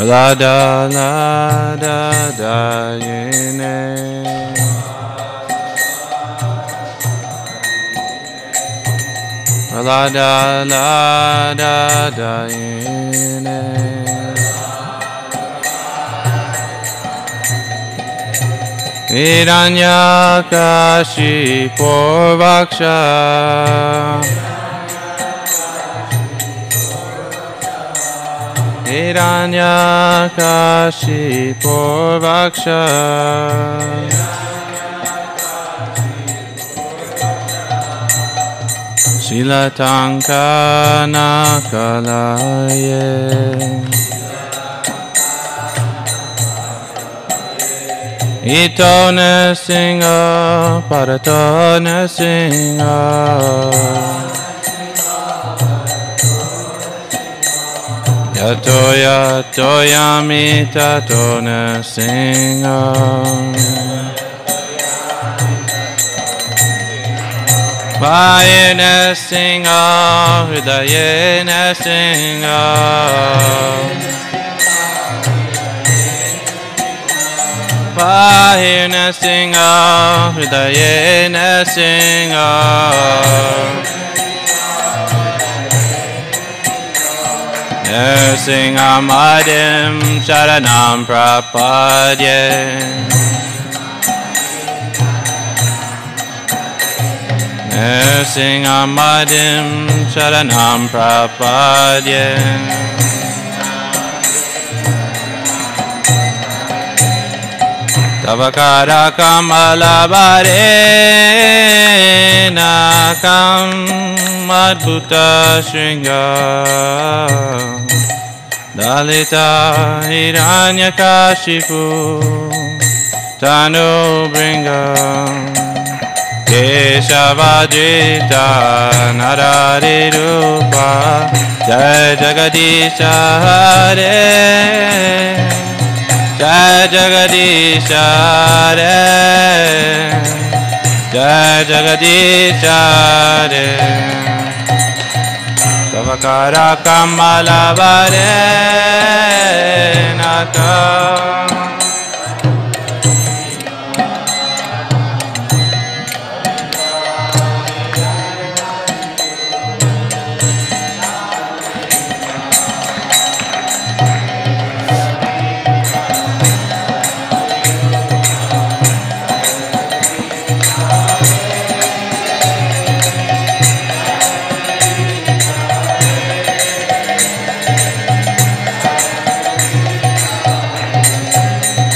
Lada lada da yene. Lada lada da yene. Hiranyakashi Porvaksha Hiranyakashi Porvaksha Shilatanka Nakalaye Ito Nasinga Parato Nasinga Yato Yato Yamita To Nasinga Vaye Nasinga Hridaye Nasinga Vahe Nasinga, Hridaye Nasinga. Nasinga Madim Sharanam Prapadye. Nasinga Madim Sharanam Prapadye. Tavakara Kamala Varena Kam Madhuta Shringa Dalita Hiranyakashipu Tanu Bringa Keshavadrita Narari Rupa Jai Jagadisha Hare Jai Jagadisha Hare Jai Jagadisha Hare Tavakara Kamala Varenaka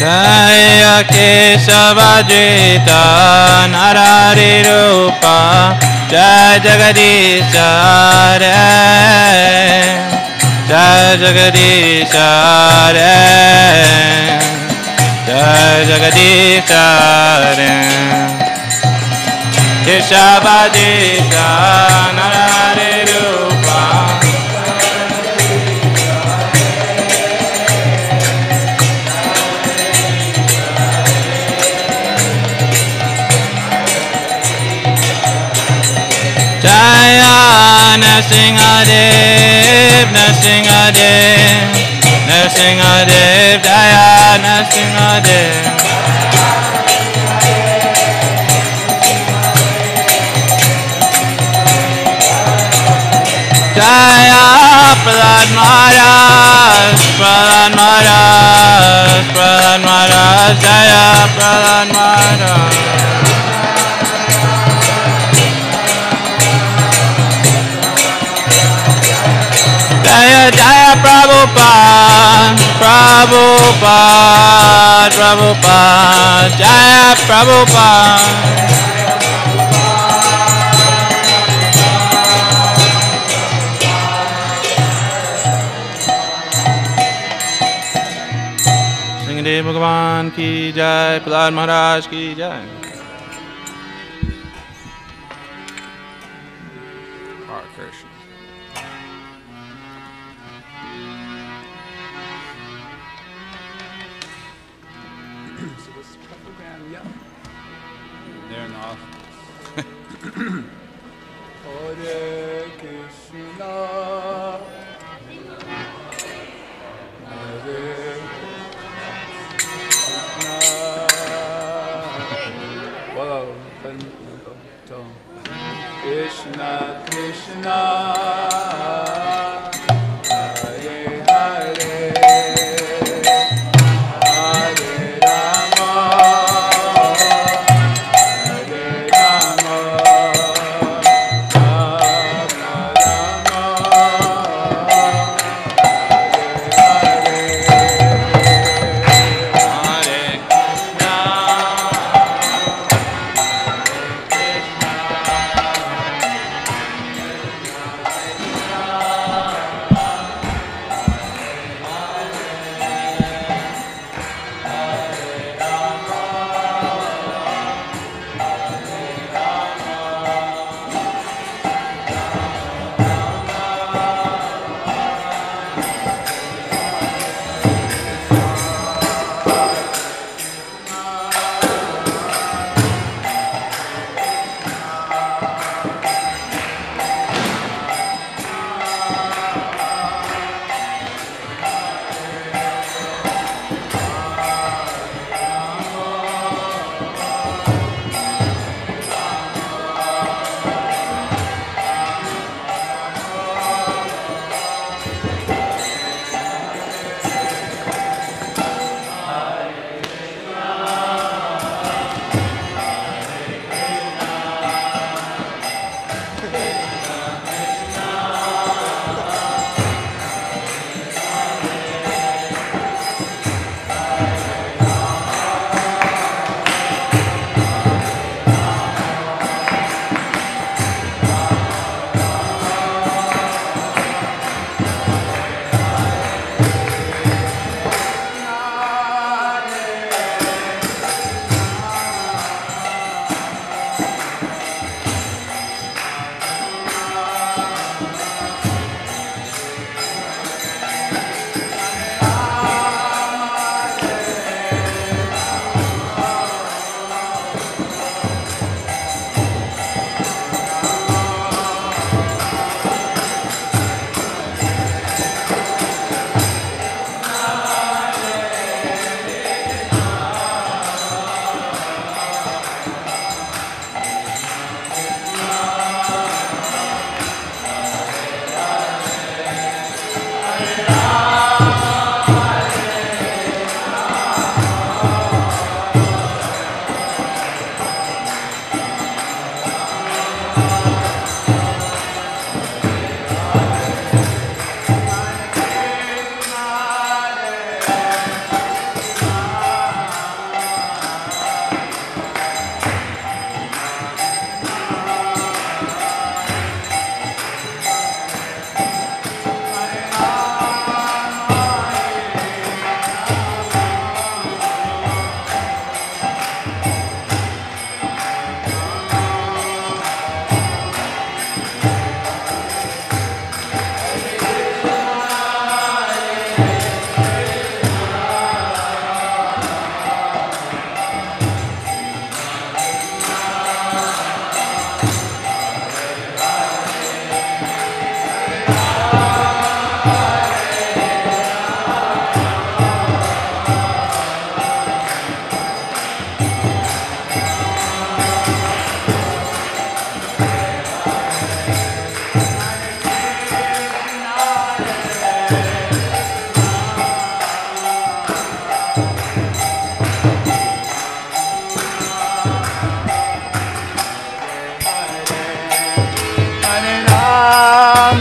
Jaya Keshavadrita Narari Rupa Jai Jagadisha Hare Jai Jagadisha Hare Jai Jagadisha Hare Keshavadrita Narari Rupa Jaya Nrsingadev, Nrsingadev, Nrsingadev, Jaya Nrsingadev. Jaya Prahlad Maharaj, Prahlad Maharaj, Prahlad Maharaj, Jaya Prahlad Maharaj. Jaya Jaya Prabhupada, Prabhupada, Prabhupada, Jaya Prabhupada. Sringadev Bhagavan ki jai, Prahlad Maharaj ki jai. Hare Krishna. So what's the program? Yeah. They're not. Hare Krishna, Hare Tom. Krishna Krishna Hare Hare Hare Rama Hare Rama Rama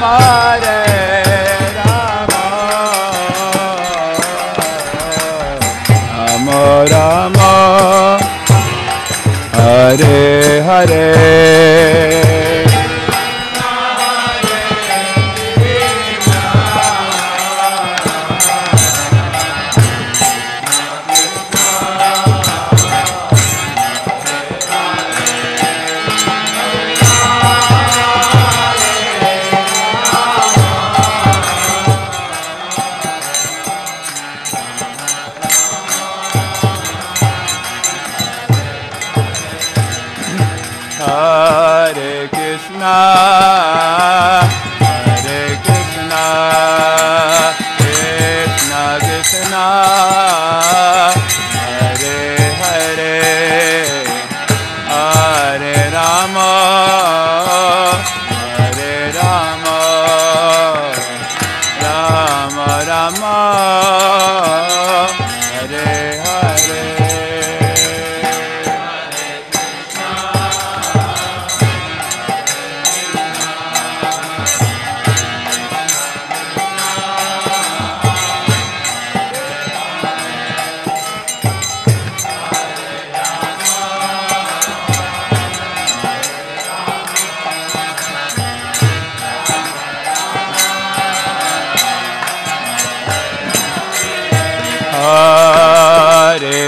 Rama Hare Rama Hare Hare Hare Krishna, Krishna Krishna, Hare Hare, Hare Rama,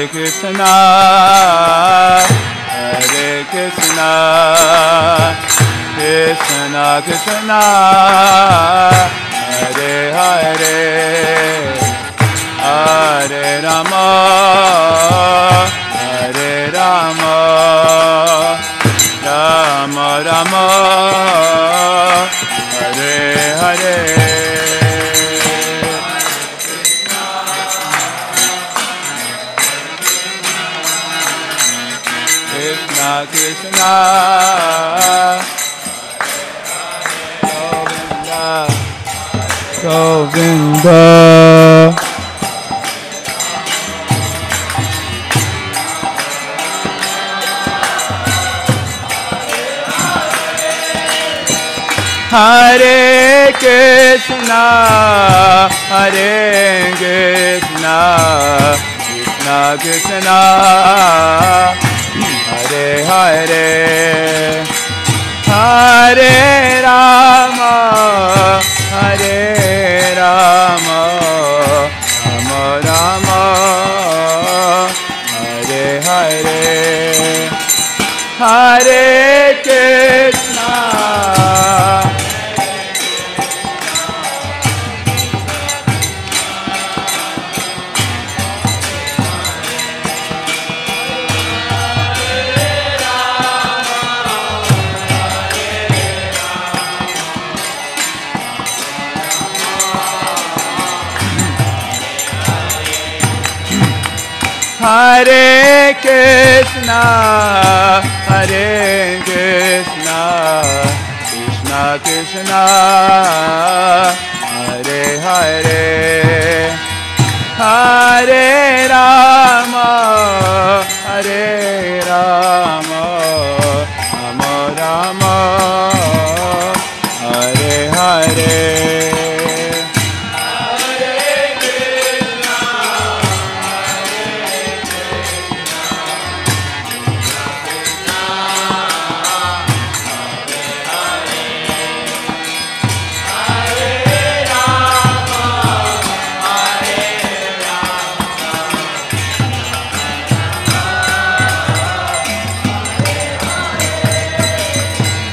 Krishna, Hare Krishna, Krishna Krishna, Hare Hare, Hare Rama, Hare Rama, Rama Rama, Hare Hare. Krishna Krishna, Govinda, Hare Krishna, Hare Krishna, Krishna Krishna, Hare Hare, Hare Rama, Hare Rama, Rama Rama, Hare Hare, Hare Krishna, Hare Krishna, Hare Krishna, Krishna Krishna, Hare Hare, Hare Rama, Hare Rama, Rama Rama, Hare Hare.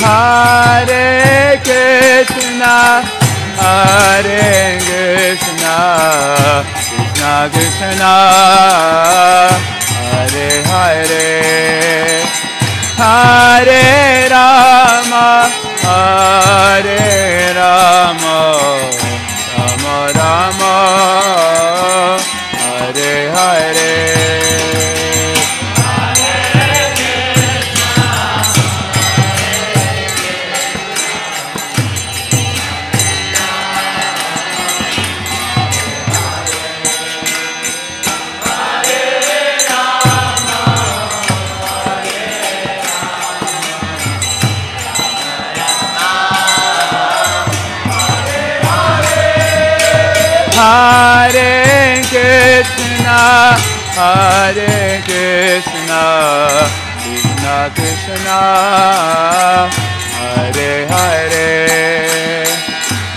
Hare Krishna, Hare Krishna, Krishna Krishna, Hare Hare, Hare Rama, Hare Rama, Rama Rama, Hare Hare. Hare Krishna, Hare Krishna, Krishna Krishna, Hare Hare,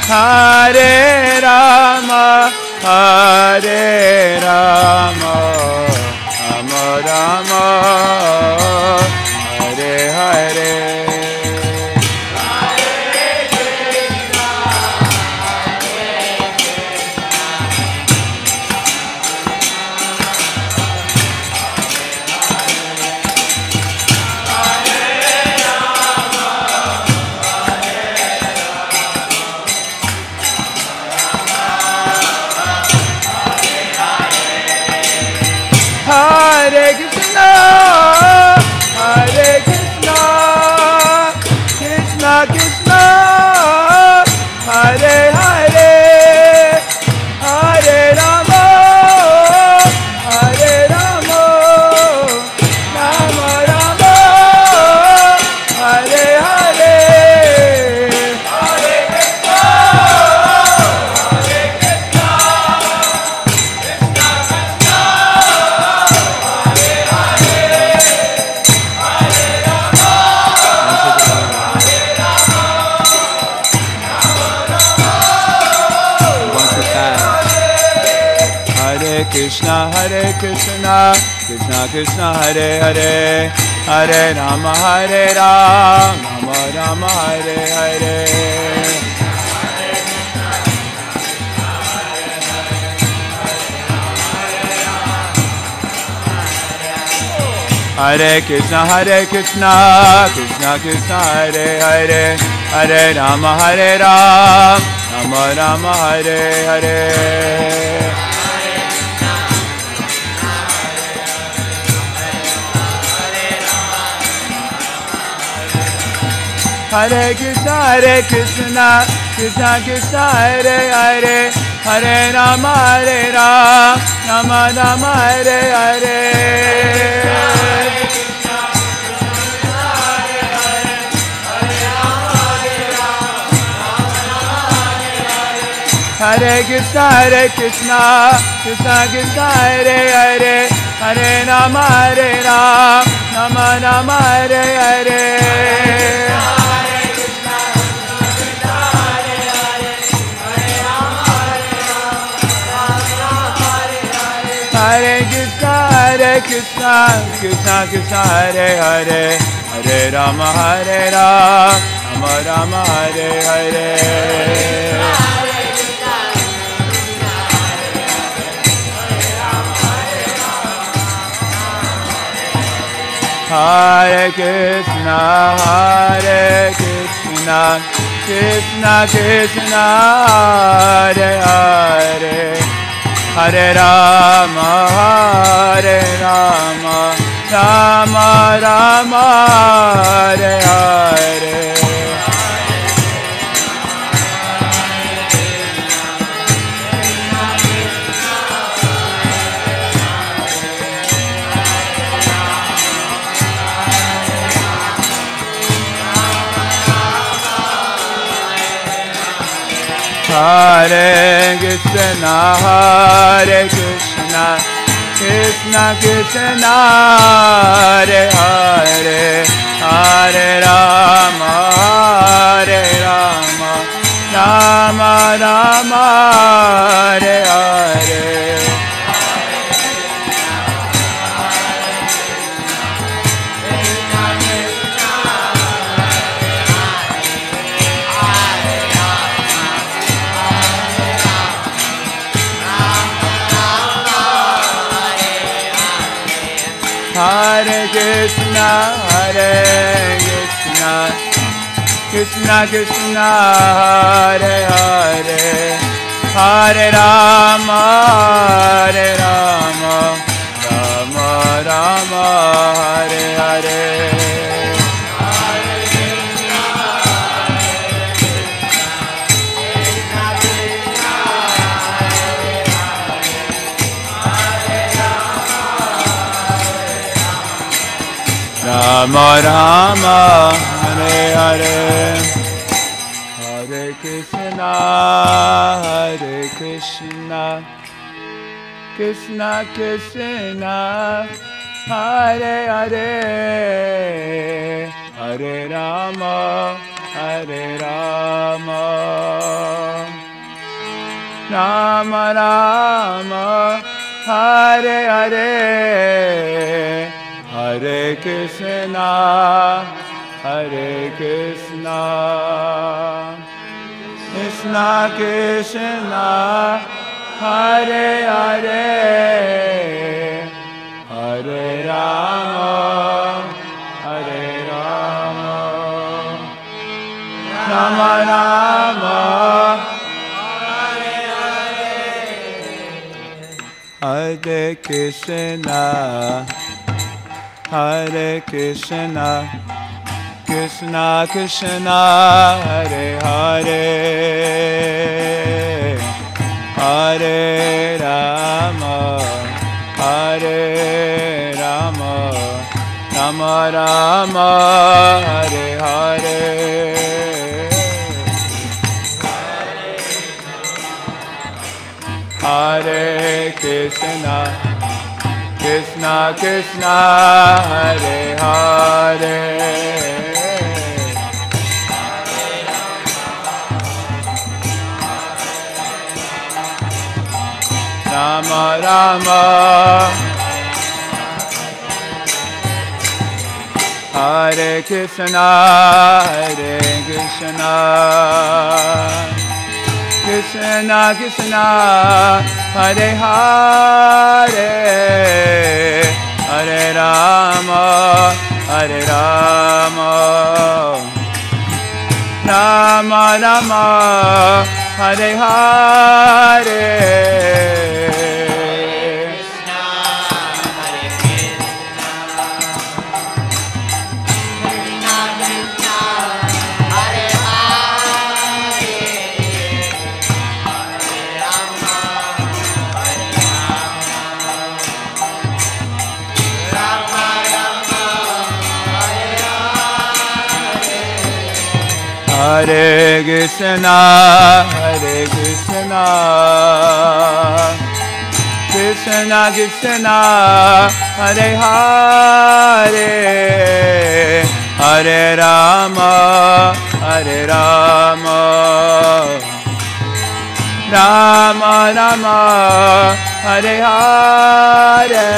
Hare Rama, Hare Rama, Rama Rama, Hare Hare. Hare Krishna, Hare Krishna, Krishna Krishna, Hare Hare, Hare Rama, Hare Rama, Rama Rama, Hare Hare, Hare Krishna, Hare Krishna, Krishna Krishna. Krishna, Hare Krishna, Krishna, Krishna Krishna Hare Hare, Hare Rama Rama Rama Hare Hare. Hare Krishna, Krishna Krishna Hare Hare, Hare Rama Rama Rama Hare Hare. Hare Krishna, Krishna Krishna Hare Hare, Hare Rama Rama Rama Hare Hare. Hare Krishna, Krishna Krishna Hare Hare, Hare Rama Rama Rama Hare Hare. Hare Krishna, Krishna Krishna Hare Hare, Hare Rama Rama Rama Hare Hare. Hare Krishna, Krishna Krishna Hare Hare, Hare Rama Rama Rama Hare Hare. Hare Krishna, Krishna Krishna Hare Hare, Hare Rama Rama Rama Hare Hare. Hare Krishna, Krishna Krishna Hare Hare, Hare Rama Rama Rama Hare Hare. Rama Rama Hare Hare, Hare Krishna, Krishna Krishna Hare Hare, Hare Rama Rama Rama Hare Hare, Hare Krishna, Krishna Krishna Hare Hare, Hare Rama Rama Rama Hare Krishna, Krishna Krishna Hare Hare, Hare Rama Rama Rama Hare Hare. Hare Krishna, Krishna Krishna Hare Hare, Rama Rama Hare Krishna, Krishna Krishna, Hare Hare, Hare Rama, Rama Rama, Hare Hare. Hare Krishna, Krishna Krishna, Hare Hare, Hare Rama, Rama Rama, Hare Hare.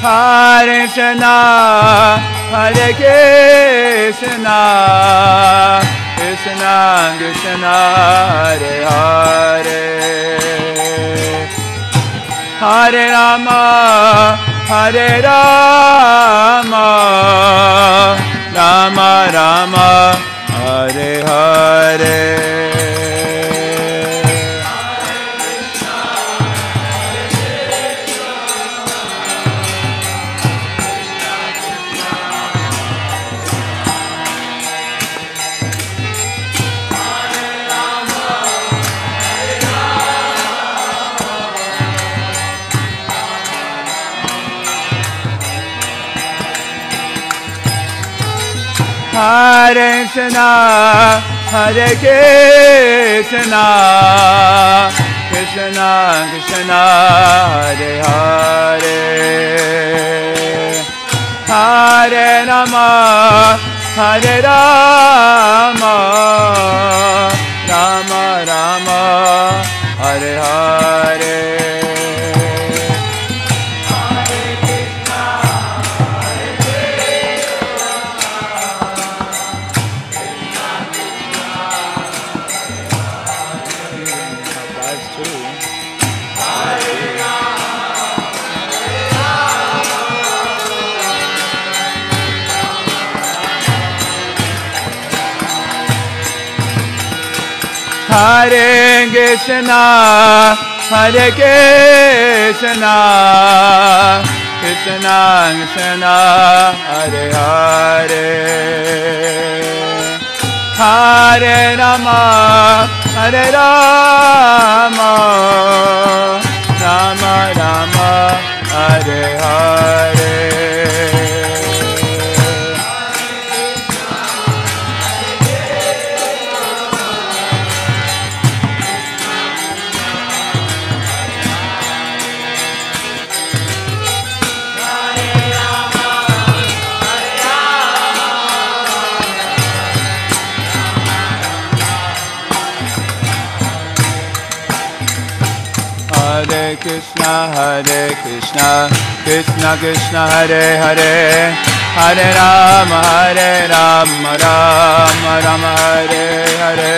Hare Krishna, Hare Krishna, Krishna Krishna, Hare Hare, Hare Rama, Rama Rama, Hare Hare. Hare Krishna, Hare Krishna, Krishna Krishna, Hare Hare, Hare Rama, Rama Rama, Hare Hare. Hare Krishna, Hare Krishna, Krishna Krishna, Hare Hare, Hare Rama, Rama Rama, Hare Hare. Hare Krishna, Krishna Krishna, Hare Hare, Hare Rama, Rama Rama, Hare Hare.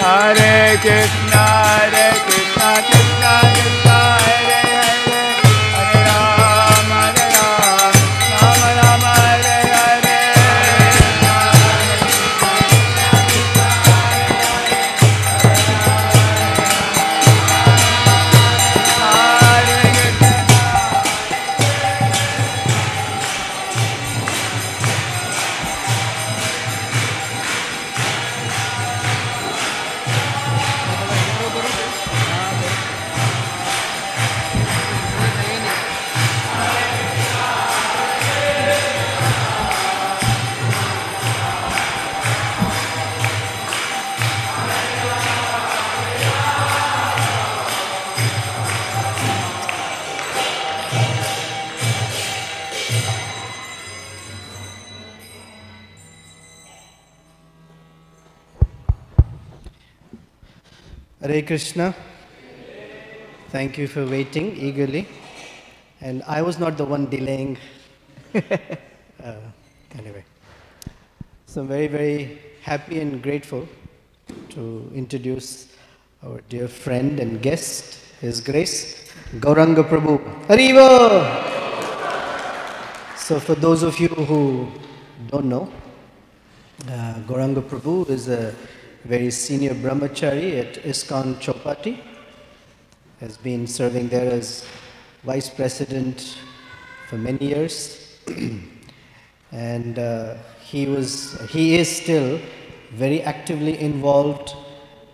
Hare Krishna, Krishna Krishna, Hare Hare, Hare Rama, Rama Rama, Hare Hare. Hare Krishna, Hare Krishna. Thank you for waiting eagerly. And I was not the one delaying. Anyway. So I'm very, very happy and grateful to introduce our dear friend and guest, His Grace, Gauranga Prabhu. Hariva! So for those of you who don't know, Gauranga Prabhu is a very senior brahmachari at ISKCON Chowpatty. Has been serving there as vice president for many years. And he is still very actively involved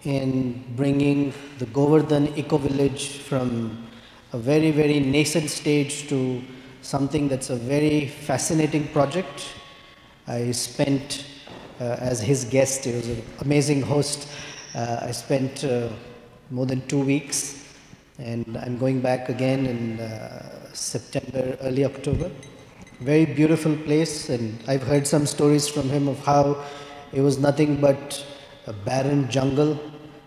in bringing the Govardhan eco-village from a very, very nascent stage to something that's a very fascinating project. I spent, as his guest, he was an amazing host, I spent more than 2 weeks, and I'm going back again in September, early October. Very beautiful place, and I've heard some stories from him of how it was nothing but a barren jungle.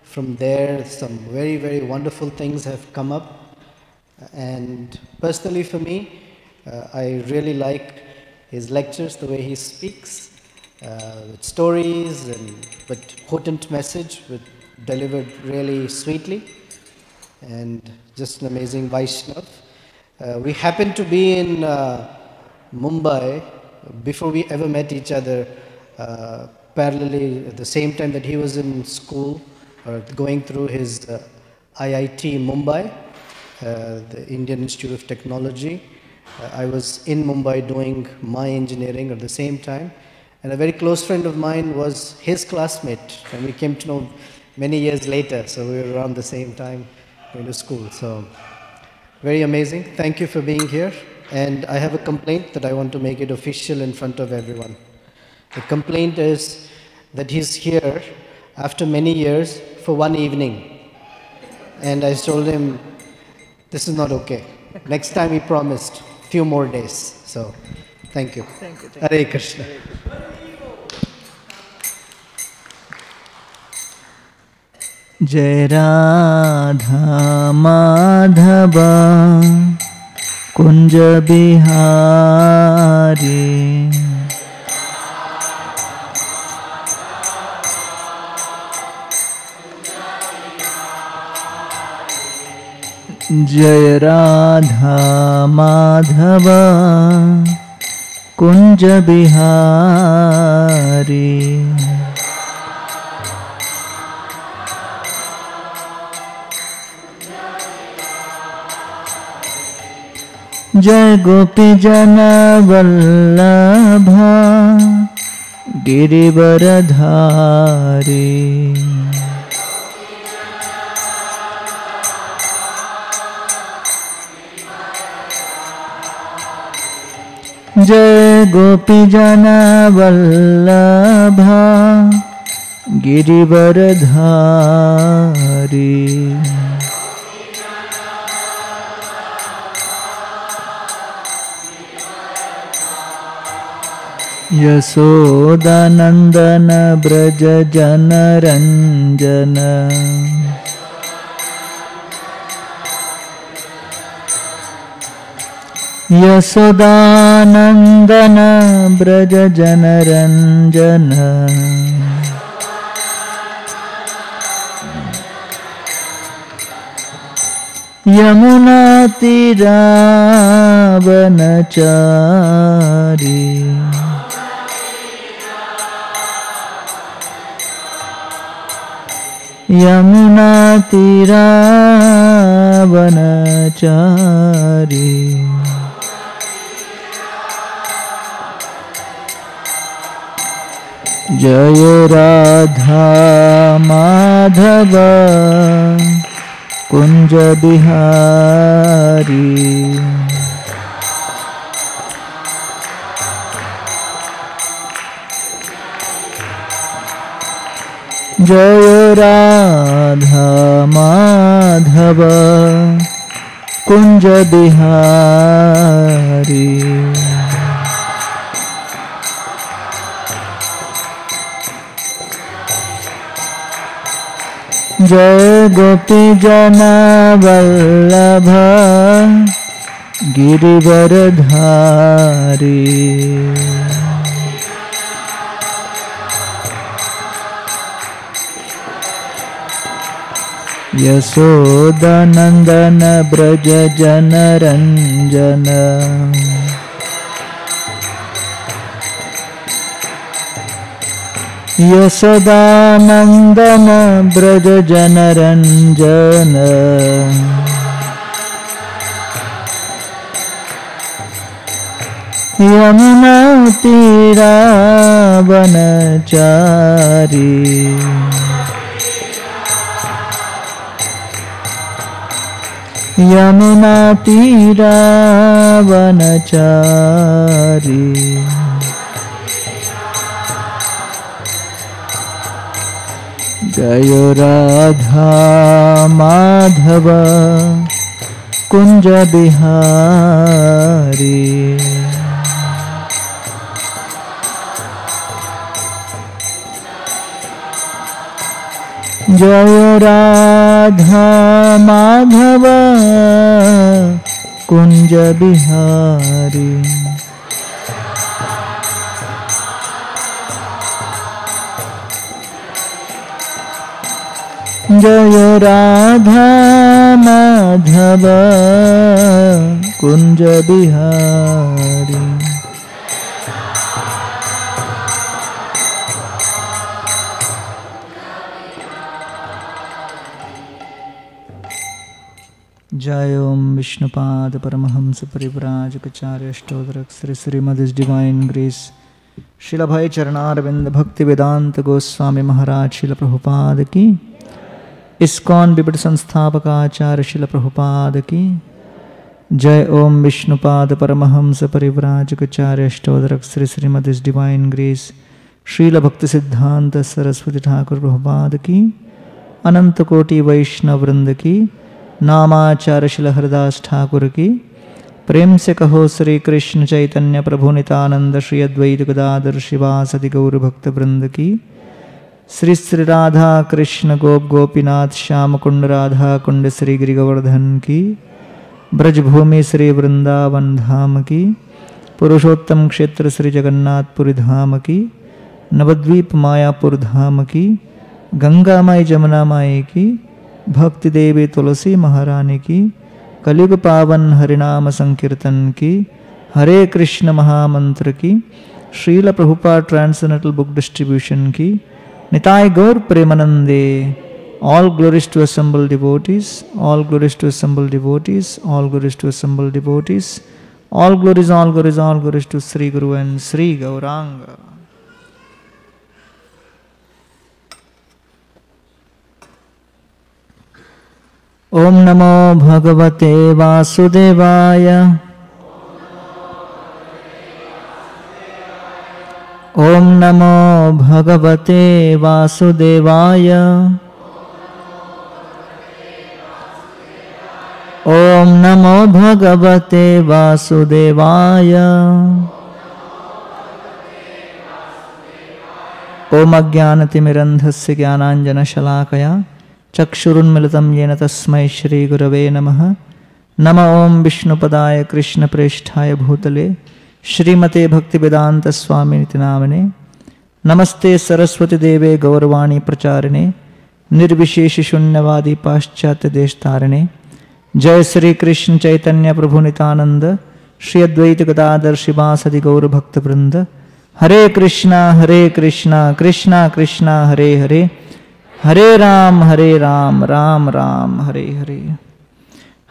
From there, some very, very wonderful things have come up. And personally for me, I really like his lectures, the way he speaks, with stories, but potent message, delivered really sweetly, and just an amazing Vaishnav. We happened to be in Mumbai before we ever met each other, parallelly at the same time that he was in school or going through his IIT Mumbai, the Indian Institute of Technology. I was in Mumbai doing my engineering at the same time, and a very close friend of mine was his classmate, and we came to know many years later, so we were around the same time going to school. So very amazing. Thank you for being here. And I have a complaint that I want to make it official in front of everyone. The complaint is that he's here after many years for one evening. And I told him, this is not okay. Next time he promised a few more days. So, thank you. Thank you. Hare Krishna. Jai Radha Madhava Kunja Bihari Jai Radha Madhava Kunja Bihari Jai Gopi Jana Vallabha Girivaradhari Jai Gopi Jana Vallabha Girivaradhari Yasodhanandana Braja Jana Ranjana Yasodhanandana Braja Jana Ranjana Yamuna Tira Vanachari Yamuna Tira Vanachari Jaya Radha Madhava Kunja Bihari Jaya Radha Madhava Kunja Bihari जय गोपी जना वल्लभ गिरिवरधारी। यशोदानंदन ब्रज जनरंजन। यशोदानंदन ब्रज जनरंजन। यमुना तीरा वनचारी। यमुना तीरा वनचारी। गयो राधा माधव कुंज बिहारी। जय राधा माधव कुंज बिहारी। जय राधा माधव कुंज बिहारी। जय ओम Vishnupad Paramhans परिव्राजकाचार्य अष्टोत्तरक Shri Shrimad divine grace शिला भाई चरणारविंद भक्ति वेदांत गोस्वामी महाराज शिला प्रभुपाद की। इस्कॉन विपट संस्थापक आचार्य शिला प्रभुपाद की जय। ओम विष्णुपाद परमहंस परिव्राजकाचार्य अष्टोत्तरक श्री श्रीमद डिवाइन ग्रेस श्रील भक्ति सिद्धांत सरस्वती ठाकुर प्रभुपाद की। अनंत कोटि वैष्णव वृंद की। नामाचार्य शिल हरदास ठाकुर की। प्रेम से कहो श्री कृष्ण चैतन्य प्रभु नितानंद श्री अद्वैत गदाधर शिवासदि गौर भक्त वृंद की। श्री श्री राधा कृष्ण गोप गोपीनाथ श्याम कुंड राधा कुंड श्री गिरि गोवर्धन की। ब्रजभूमि श्री वृंदावन धाम की। पुरुषोत्तम क्षेत्र श्री जगन्नाथपुरी धाम की। नवद्वीप मायापुर धाम की। गंगा माई जमुना माई की। भक्ति देवी तुलसी महारानी की। कलियुग पावन हरिनाम संकीर्तन की। हरे कृष्ण महामंत्र की। श्रील प्रभुपाद ट्रांसलेंटल बुक डिस्ट्रीब्यूशन की। निताय गौर प्रेमानंदे। All glories to assembled devotees. All glories to assembled devotees. All glories to assembled devotees. All glories, all glories, all glories to Sri Guru and Sri Gauranga. Om Namo Bhagavate Vasudevaya. Om Namo Bhagavate Vasudevaya. Om Namo Bhagavate Vasudevaya. Om Ajnanatimirandhasya Jnananjana Shalakaya Chakshurunmilitam Yena Tasmai Shri Gurave Namaha. Nama Om Vishnupadaya Krishna Presthaya Bhutale Shrimate Bhaktivedanta Swami Niti Namane. Namaste Saraswati Deve Gaurvani Pracharine Nirvisheshi Shunyavadi Paschatya Deshtarine. जय श्री कृष्ण चैतन्य प्रभु नितानंद श्री अद्वैत गदाधर शिवासदि गौर भक्त वृंद। हरे कृष्णा कृष्णा कृष्णा हरे हरे। हरे राम राम राम हरे हरे।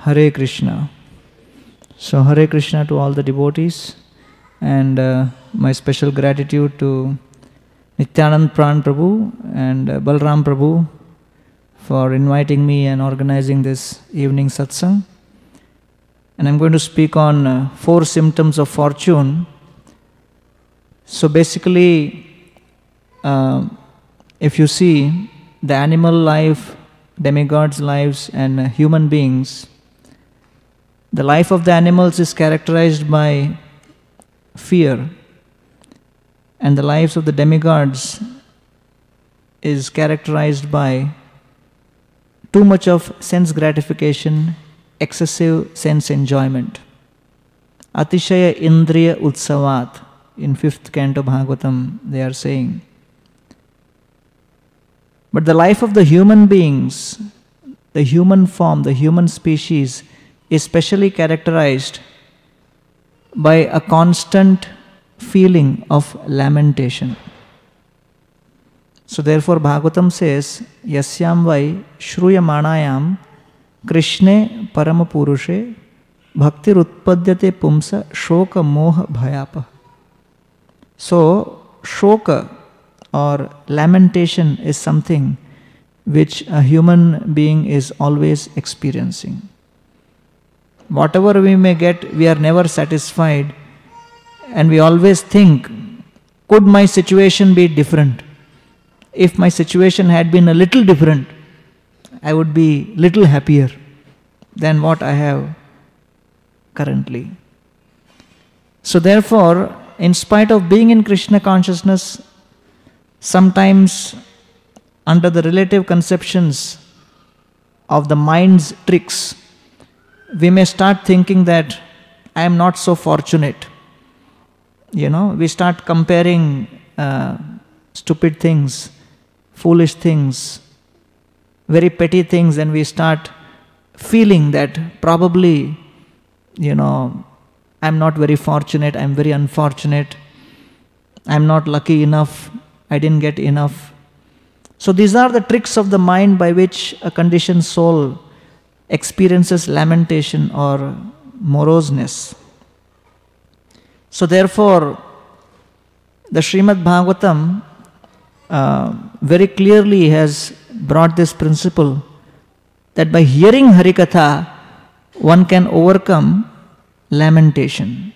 हरे Krishna. So Hare Krishna to all the devotees and my special gratitude to Nityanand Pran Prabhu and Balram Prabhu for inviting me and organizing this evening satsang. And I'm going to speak on 4 symptoms of fortune. So basically, if you see the animal life, demigods' lives and human beings, the life of the animals is characterized by fear, and the lives of the demigods is characterized by too much of sense gratification, excessive sense enjoyment. Atishaya Indriya Utsavat, in 5th canto Bhagavatam, they are saying. But the life of the human beings, the human form, the human species, is specially characterized by a constant feeling of lamentation. So therefore Bhagavatam says, Yasyam vai shruyamanayam Krishne paramapurushe bhaktir utpadyate pumsa shoka moha bhayapa. So shoka or lamentation is something which a human being is always experiencing. Whatever we may get, we are never satisfied, and we always think, could my situation be different? If my situation had been a little different, I would be little happier than what I have currently. So therefore, in spite of being in Krishna consciousness, sometimes under the relative conceptions of the mind's tricks, we may start thinking that I am not so fortunate. We start comparing stupid things, foolish things, very petty things, and we start feeling that probably, I'm not very fortunate, I'm very unfortunate, I'm not lucky enough, I didn't get enough. So these are the tricks of the mind by which a conditioned soul experiences lamentation or moroseness. So therefore, the Srimad Bhagavatam very clearly has brought this principle that by hearing Harikatha, one can overcome lamentation.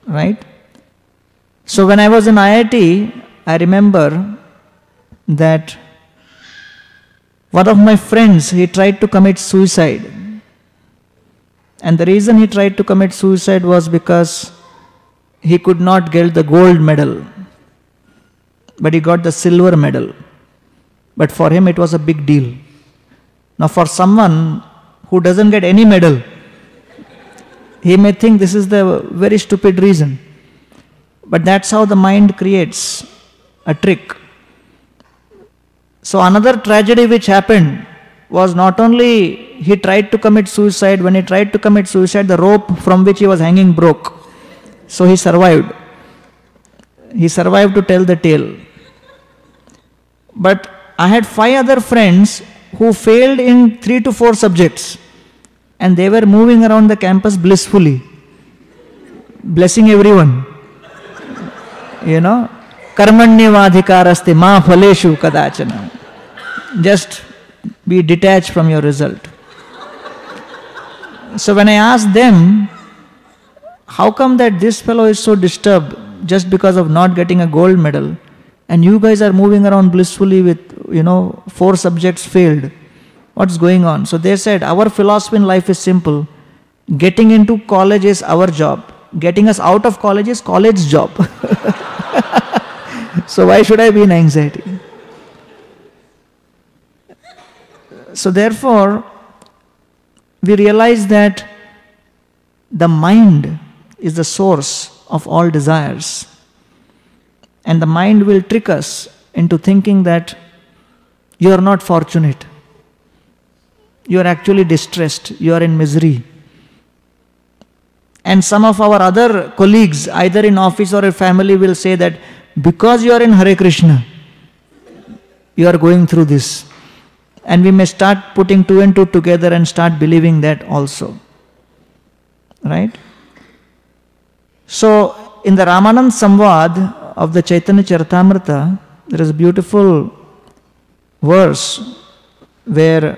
Right? So when I was in IIT, I remember that one of my friends, he tried to commit suicide. And the reason he tried to commit suicide was because he could not get the gold medal, but he got the silver medal. But for him it was a big deal. Now for someone who doesn't get any medal, he may think this is the very stupid reason. But that's how the mind creates a trick. So another tragedy which happened was not only he tried to commit suicide, when he tried to commit suicide, the rope from which he was hanging broke. So he survived. He survived to tell the tale. But I had 5 other friends who failed in 3 to 4 subjects, and they were moving around the campus blissfully, blessing everyone. Karmanyavadhikaraste ma phaleshu kadachana. Just be detached from your result. So when I asked them, how come that this fellow is so disturbed just because of not getting a gold medal, and you guys are moving around blissfully with, 4 subjects failed. What's going on? So they said, our philosophy in life is simple. Getting into college is our job. Getting us out of college is college's job. So why should I be in anxiety? So therefore, we realize that the mind is the source of all desires. And the mind will trick us into thinking that you are not fortunate. You are actually distressed. You are in misery. And some of our other colleagues, either in office or in family, will say that because you are in Hare Krishna, you are going through this. And we may start putting 2 and 2 together and start believing that also. Right? So, in the Ramanand Samvad of the Chaitanya Charitamrita, there is a beautiful verse where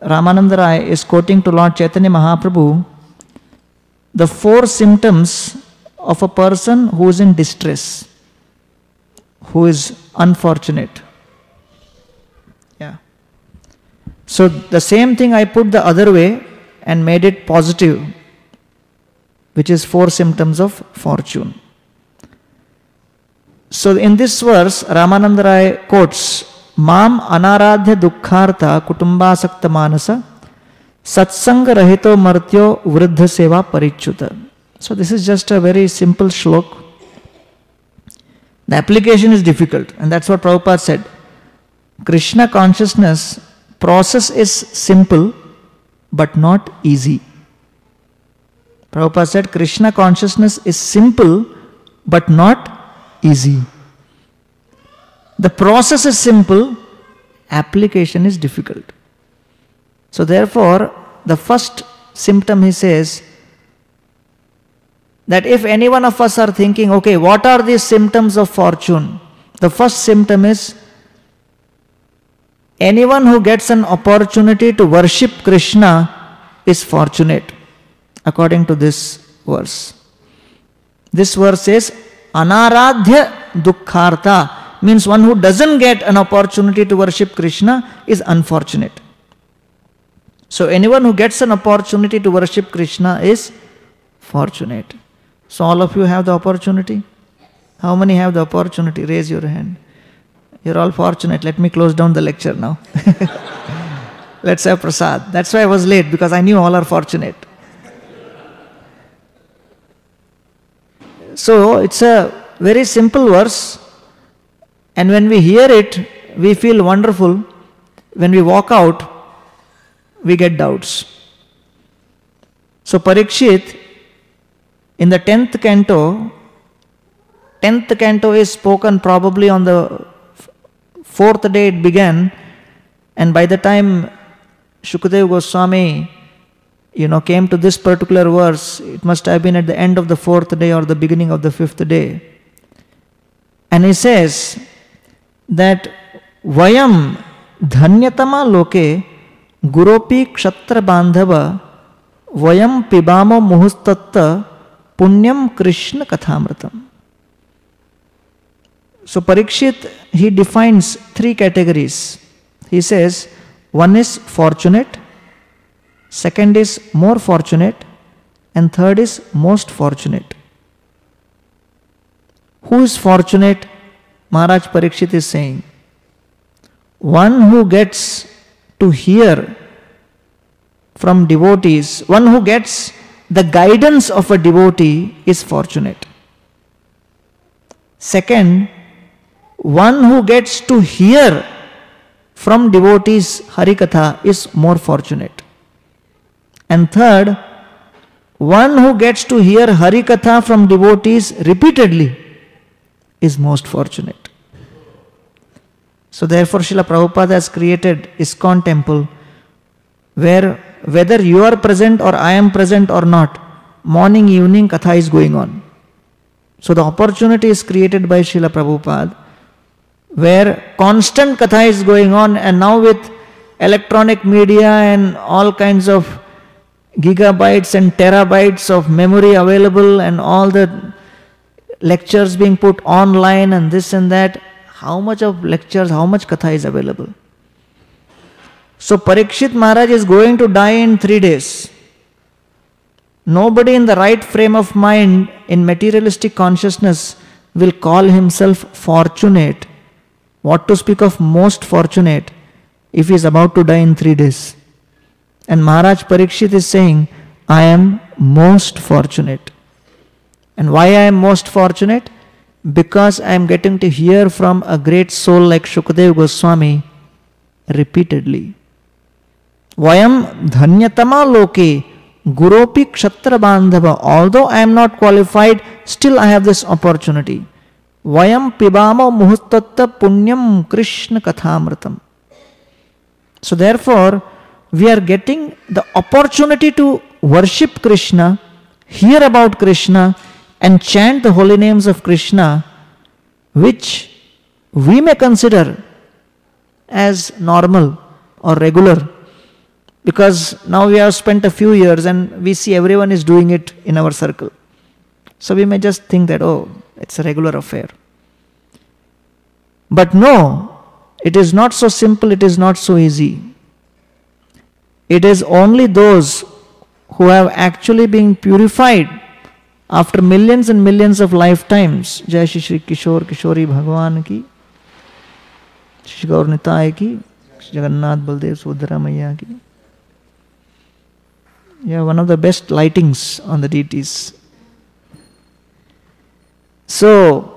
Ramananda Rai is quoting to Lord Chaitanya Mahaprabhu the 4 symptoms of a person who is in distress, who is unfortunate. Yeah. So the same thing I put the other way and made it positive, which is 4 symptoms of fortune. So in this verse, Ramananda Rai quotes Mam anaradhya dukkhartha kutumbasakta manasa satsanga rahito martyo vriddha seva parichyuta. So this is just a very simple shlok. The application is difficult, and that's what Prabhupada said. Krishna consciousness process is simple but not easy. Prabhupada said Krishna consciousness is simple but not easy. The process is simple, application is difficult. So therefore, the first symptom he says, that if any one of us are thinking, okay, what are these symptoms of fortune? The first symptom is, anyone who gets an opportunity to worship Krishna is fortunate, according to this verse. This verse says, anaradhya dukkhartha, means one who doesn't get an opportunity to worship Krishna is unfortunate. So anyone who gets an opportunity to worship Krishna is fortunate. So all of you have the opportunity? How many have the opportunity? Raise your hand. You're all fortunate. Let me close down the lecture now. Let's have prasad. That's why I was late, because I knew all are fortunate. So it's a very simple verse, and when we hear it, we feel wonderful. When we walk out, we get doubts. So Parikshit, in the 10th canto is spoken probably on the 4th day it began, and by the time Shukadeva Goswami came to this particular verse, it must have been at the end of the 4th day or the beginning of the 5th day. And he says that Vayam dhanyatama loke guropi kshatra bandhava Vayam pibamo muhustatta punyam Krishna kathamritam. So Parikshit, he defines 3 categories. He says, one is fortunate, second is more fortunate, and third is most fortunate. Who is fortunate? Maharaj Parikshit is saying, one who gets to hear from devotees, one who gets the guidance of a devotee is fortunate. Second, one who gets to hear from devotees Harikatha is more fortunate. And third, one who gets to hear Harikatha from devotees repeatedly is most fortunate. So therefore Srila Prabhupada has created ISKCON temple, where whether you are present or I am present or not, morning, evening Katha is going on. So the opportunity is created by Srila Prabhupada, where constant Katha is going on, and now with electronic media and all kinds of gigabytes and terabytes of memory available, and all the lectures being put online and this and that, how much of lectures, how much Katha is available? So Parikshit Maharaj is going to die in 3 days. Nobody in the right frame of mind, in materialistic consciousness, will call himself fortunate. What to speak of most fortunate if he is about to die in 3 days? And Maharaj Parikshit is saying, I am most fortunate. And why I am most fortunate? Because I am getting to hear from a great soul like Shukadeva Goswami repeatedly. Vayam dhanyatama loke guropi kshatra bandhava. Although I am not qualified, still I have this opportunity. Vayam pibamo muhustatta punyam Krishna kathamritam. So therefore, we are getting the opportunity to worship Krishna, hear about Krishna, and chant the holy names of Krishna, which we may consider as normal or regular, because now we have spent a few years and we see everyone is doing it in our circle. So we may just think that, oh, it's a regular affair. But no, it is not so simple, it is not so easy. It is only those who have actually been purified after millions and millions of lifetimes. Jai Shri Kishore Kishori Bhagavan ki. Shri Gaur Nitai ki, Shri Jagannath Baldev Subhadra Maiya ki. Yeah, one of the best lightings on the deities. So,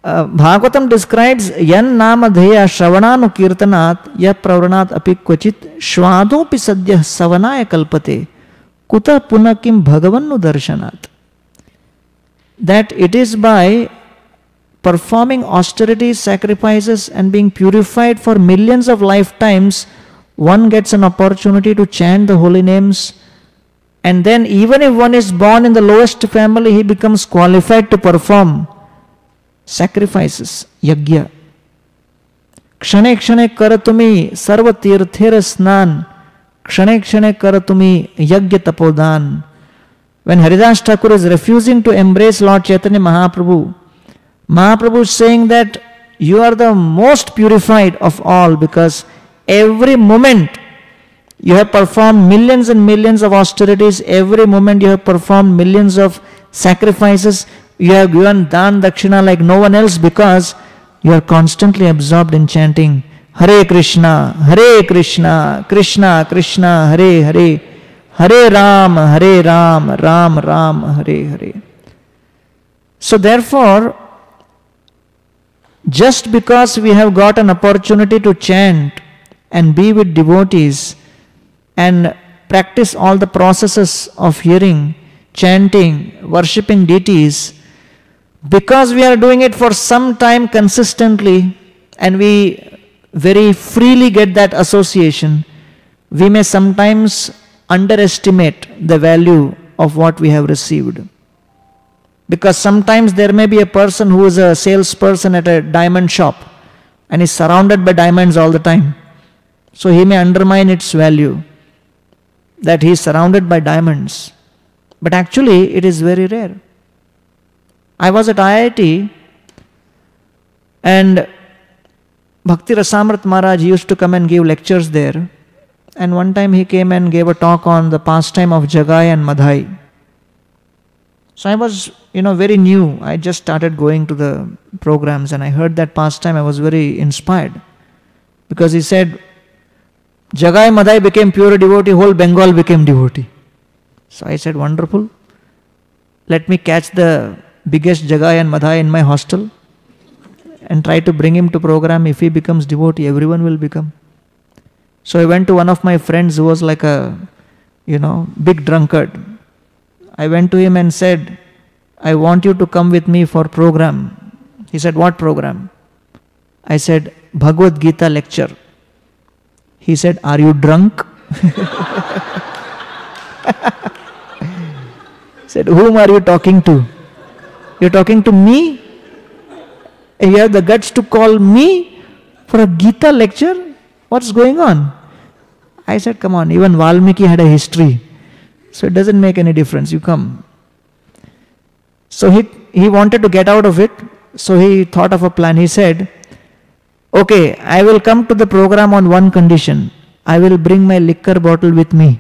Bhagavatam describes yan nama dheya shravananu kirtanat ya pravranat api kvachit shvadopi sadyah savanaya kalpate kuta punakim bhagavannu darshanat. That it is by performing austerities, sacrifices and being purified for millions of lifetimes one gets an opportunity to chant the holy names, and then even if one is born in the lowest family, he becomes qualified to perform sacrifices, yajna. Kshane kshane karatumi sarva tirthera snan, kshane kshane karatumi yajna tapodan. When Haridas Thakur is refusing to embrace Lord Chaitanya Mahaprabhu, Mahaprabhu is saying that you are the most purified of all, because every moment you have performed millions and millions of austerities, every moment you have performed millions of sacrifices, you have given dan dakshina like no one else, because you are constantly absorbed in chanting Hare Krishna, Krishna Krishna, Hare Hare, Hare Ram, Ram Ram, Hare Hare. So therefore, just because we have got an opportunity to chant and be with devotees and practice all the processes of hearing, chanting, worshipping deities, because we are doing it for some time consistently and we very freely get that association, we may sometimes underestimate the value of what we have received. Because sometimes there may be a person who is a salesperson at a diamond shop and is surrounded by diamonds all the time. So he may undermine its value, that he is surrounded by diamonds. But actually it is very rare. I was at IIT and Bhakti Rasamrit Maharaj used to come and give lectures there. And one time he came and gave a talk on the pastime of Jagai and Madhai. So I was, very new. I just started going to the programs and I heard that pastime. I was very inspired. Because he said, Jagai Madhai became pure devotee, whole Bengal became devotee. So I said, wonderful. Let me catch the biggest Jagai and Madhai in my hostel and try to bring him to program. If he becomes devotee, everyone will become. So I went to one of my friends who was like a, big drunkard. I went to him and said, I want you to come with me for program. He said, what program? I said, Bhagavad Gita lecture. He said, are you drunk? Said, whom are you talking to? You're talking to me? You have the guts to call me for a Gita lecture? What's going on? I said, come on, even Valmiki had a history. So it doesn't make any difference, you come. So he wanted to get out of it. So he thought of a plan. He said, okay, I will come to the program on one condition. I will bring my liquor bottle with me.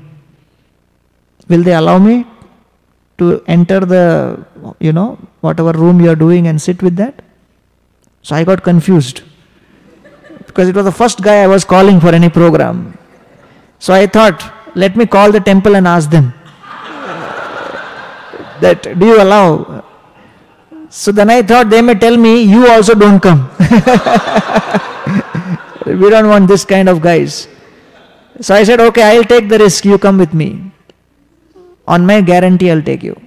Will they allow me to enter the, whatever room you are doing and sit with that? So I got confused. Because it was the first guy I was calling for any program. So I thought, let me call the temple and ask them that, do you allow? So then I thought they may tell me, you also don't come. We don't want this kind of guys. So I said, okay, I'll take the risk, you come with me. On my guarantee, I'll take you.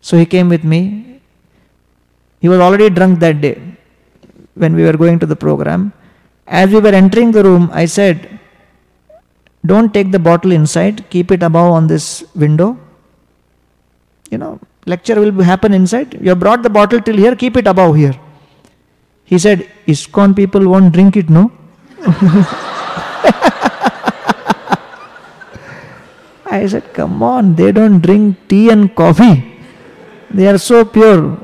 So he came with me. He was already drunk that day when we were going to the program. As we were entering the room, I said, don't take the bottle inside, keep it above on this window. Lecture will happen inside. You have brought the bottle till here, keep it above here. He said, ISKCON people won't drink it, no? I said, come on, they don't drink tea and coffee. They are so pure.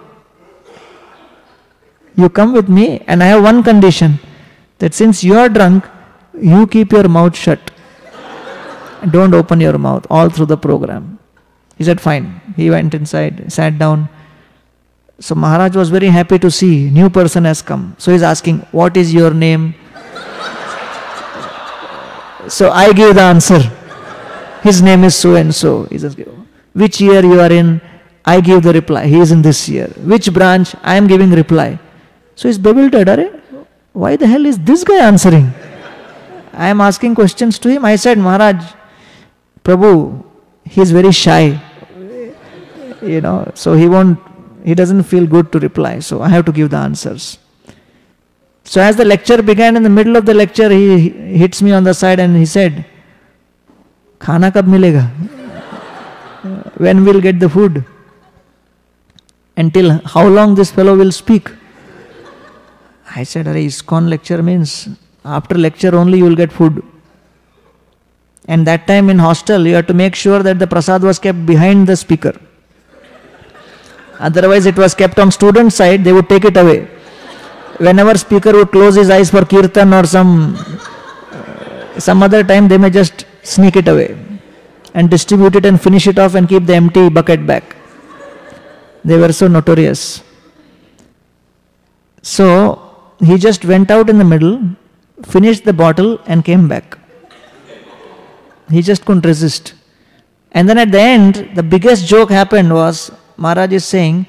You come with me and I have one condition, that since you are drunk, you keep your mouth shut. Don't open your mouth all through the program. He said, fine. He went inside, sat down. So Maharaj was very happy to see new person has come. So he's asking, what is your name? So I give the answer. His name is so and so. He says, which year you are in? I give the reply. He is in this year. Which branch? I am giving reply. So he's bewildered. Are, why the hell is this guy answering? I am asking questions to him. I said, Maharaj, Prabhu, he is very shy. So he doesn't feel good to reply. So I have to give the answers. So as the lecture began, in the middle of the lecture, he hits me on the side and he said, Khana kab milega? When we'll get the food? Until how long this fellow will speak? I said, Are ISKCON lecture means after lecture only you will get food. And that time in hostel, you have to make sure that the prasad was kept behind the speaker. Otherwise it was kept on student side, they would take it away. Whenever speaker would close his eyes for kirtan or some other time, they may just sneak it away and distribute it and finish it off and keep the empty bucket back. They were so notorious. So he just went out in the middle, finished the bottle and came back. He just couldn't resist. And then at the end, the biggest joke happened was, Maharaj is saying,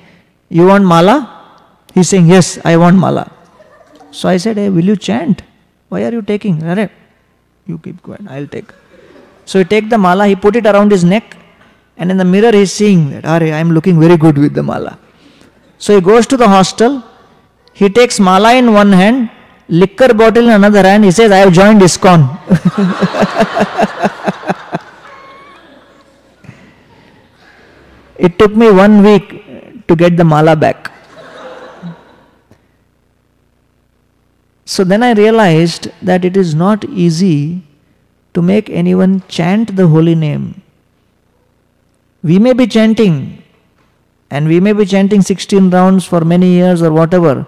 you want mala? He's saying, yes, I want mala. So I said, hey, will you chant? Why are you taking? Hare, you keep quiet, I'll take. So he take the mala, he put it around his neck, and in the mirror he's seeing that, Hare, I am looking very good with the mala. So he goes to the hostel, he takes mala in one hand, liquor bottle in another hand, he says, I have joined ISKCON. It took me 1 week to get the mala back. So then I realized that it is not easy to make anyone chant the holy name. We may be chanting, and we may be chanting 16 rounds for many years or whatever,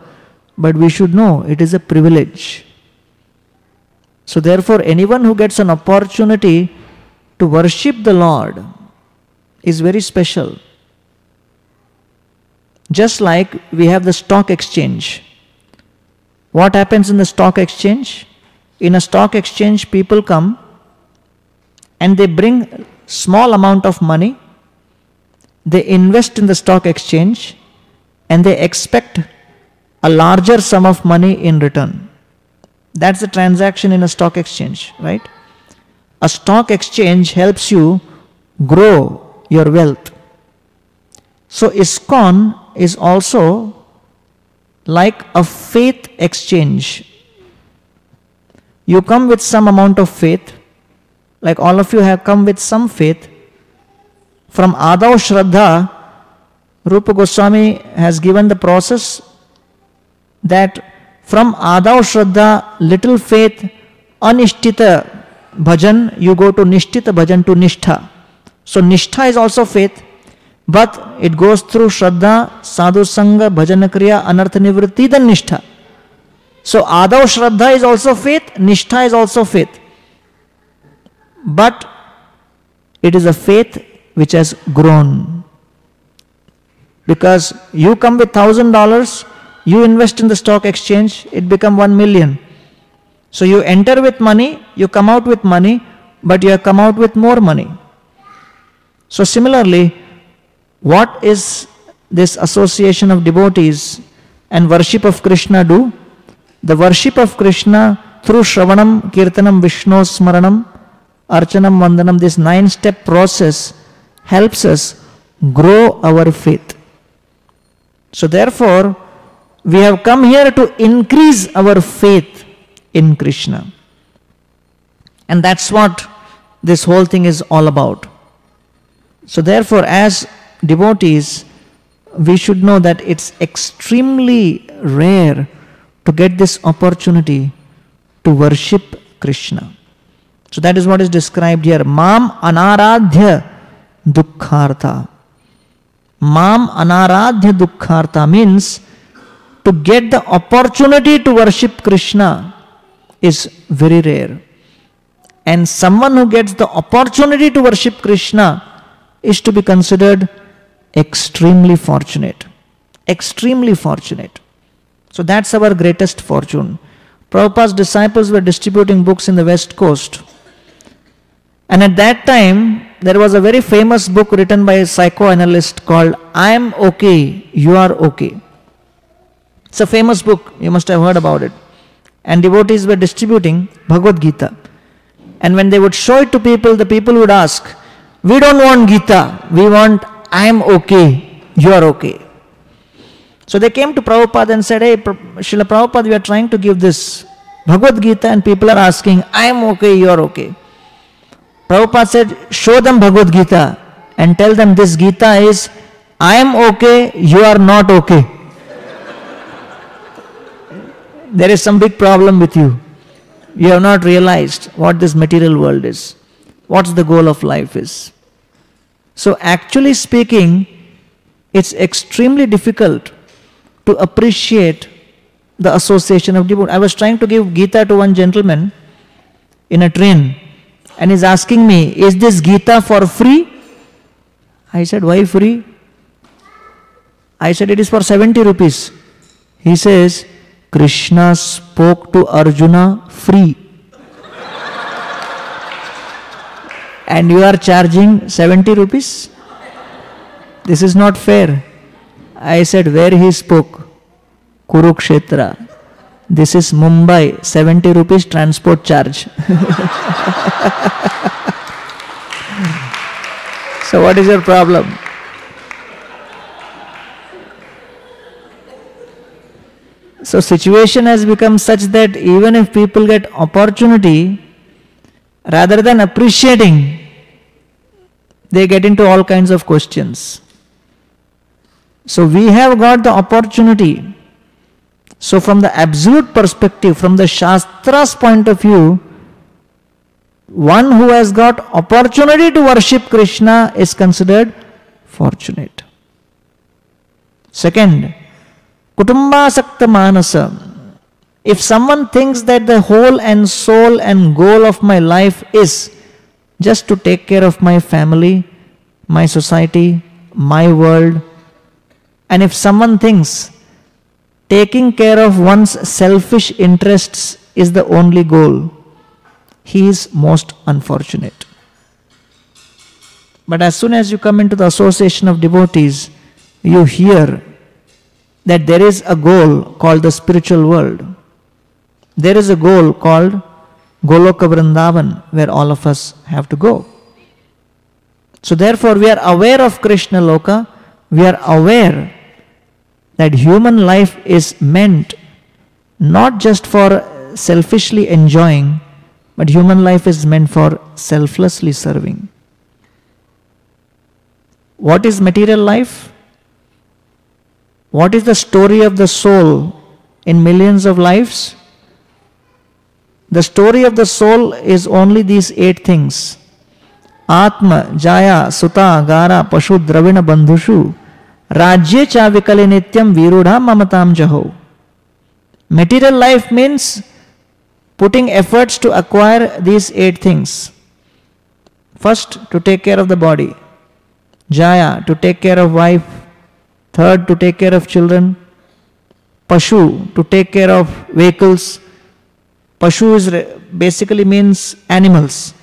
but we should know it is a privilege. So therefore, anyone who gets an opportunity to worship the Lord is very special. Just like we have the stock exchange. What happens in the stock exchange? In a stock exchange, people come and they bring small amount of money, they invest in the stock exchange, and they expect a larger sum of money in return. That's the transaction in a stock exchange, right? A stock exchange helps you grow your wealth. So ISKCON is also like a faith exchange. You come with some amount of faith, like all of you have come with some faith. From Adav Shraddha, Rupa Goswami has given the process that from Adav Shraddha, little faith, Anishtita Bhajan, you go to Nishtita Bhajan to Nishtha. So Nishtha is also faith, but it goes through Shraddha, Sadhu Sangha, Bhajana Kriya, Anartha Nivritti, then Nishtha. So Adav Shraddha is also faith, Nishtha is also faith. But it is a faith which has grown. Because you come with $1,000, you invest in the stock exchange, it become 1 million. So you enter with money, you come out with money, but you have come out with more money. So similarly, what is this association of devotees and worship of Krishna do? The worship of Krishna through Shravanam, Kirtanam, Vishnu Smaranam, Archanam, Vandanam, this 9-step process helps us grow our faith. So therefore, we have come here to increase our faith in Krishna. And that's what this whole thing is all about. So therefore, as devotees, we should know that it's extremely rare to get this opportunity to worship Krishna. So that is what is described here. Mam anaradhya dukkhartha. Mam anaradhya dukkhartha means to get the opportunity to worship Krishna is very rare. And someone who gets the opportunity to worship Krishna is to be considered extremely fortunate. Extremely fortunate. So that's our greatest fortune. Prabhupada's disciples were distributing books in the West Coast. And at that time, there was a very famous book written by a psychoanalyst called I Am Okay, You Are Okay. It's a famous book, you must have heard about it. And devotees were distributing Bhagavad Gita. And when they would show it to people, the people would ask, we don't want Gita, we want I am okay, you are okay. So they came to Prabhupada and said, hey, Srila Prabhupada, we are trying to give this Bhagavad Gita and people are asking, I am okay, you are okay. Prabhupada said, show them Bhagavad Gita and tell them this Gita is, I am okay, you are not okay. There is some big problem with you. You have not realized what this material world is, what the goal of life is. So actually speaking, it's extremely difficult to appreciate the association of devotees. I was trying to give Gita to one gentleman in a train, and he's asking me, is this Gita for free? I said, why free? I said, it is for 70 rupees. He says, Krishna spoke to Arjuna free. And you are charging 70 rupees? This is not fair. I said, where he spoke? Kurukshetra. This is Mumbai, 70 rupees transport charge. So what is your problem? So situation has become such that even if people get opportunity, rather than appreciating, they get into all kinds of questions. So we have got the opportunity. So from the absolute perspective, from the Shastra's point of view, one who has got opportunity to worship Krishna is considered fortunate. Second, Kutumbasakta Manasa. If someone thinks that the whole and soul and goal of my life is just to take care of my family, my society, my world, and if someone thinks taking care of one's selfish interests is the only goal, he is most unfortunate. But as soon as you come into the association of devotees, you hear that there is a goal called the spiritual world. There is a goal called Goloka Vrindavan, where all of us have to go. So therefore we are aware of Krishna Loka, we are aware that human life is meant not just for selfishly enjoying, but human life is meant for selflessly serving. What is material life? What is the story of the soul in millions of lives? The story of the soul is only these 8 things. Atma, Jaya, Suta, Gara, Pashu, Dravina, Bandhushu, Rajye cha vikale nityam virudha mamatam jaho. Material life means putting efforts to acquire these 8 things. First, to take care of the body. Jaya, to take care of wife. Third, to take care of children. Pashu, to take care of vehicles. Pashu is basically means animals.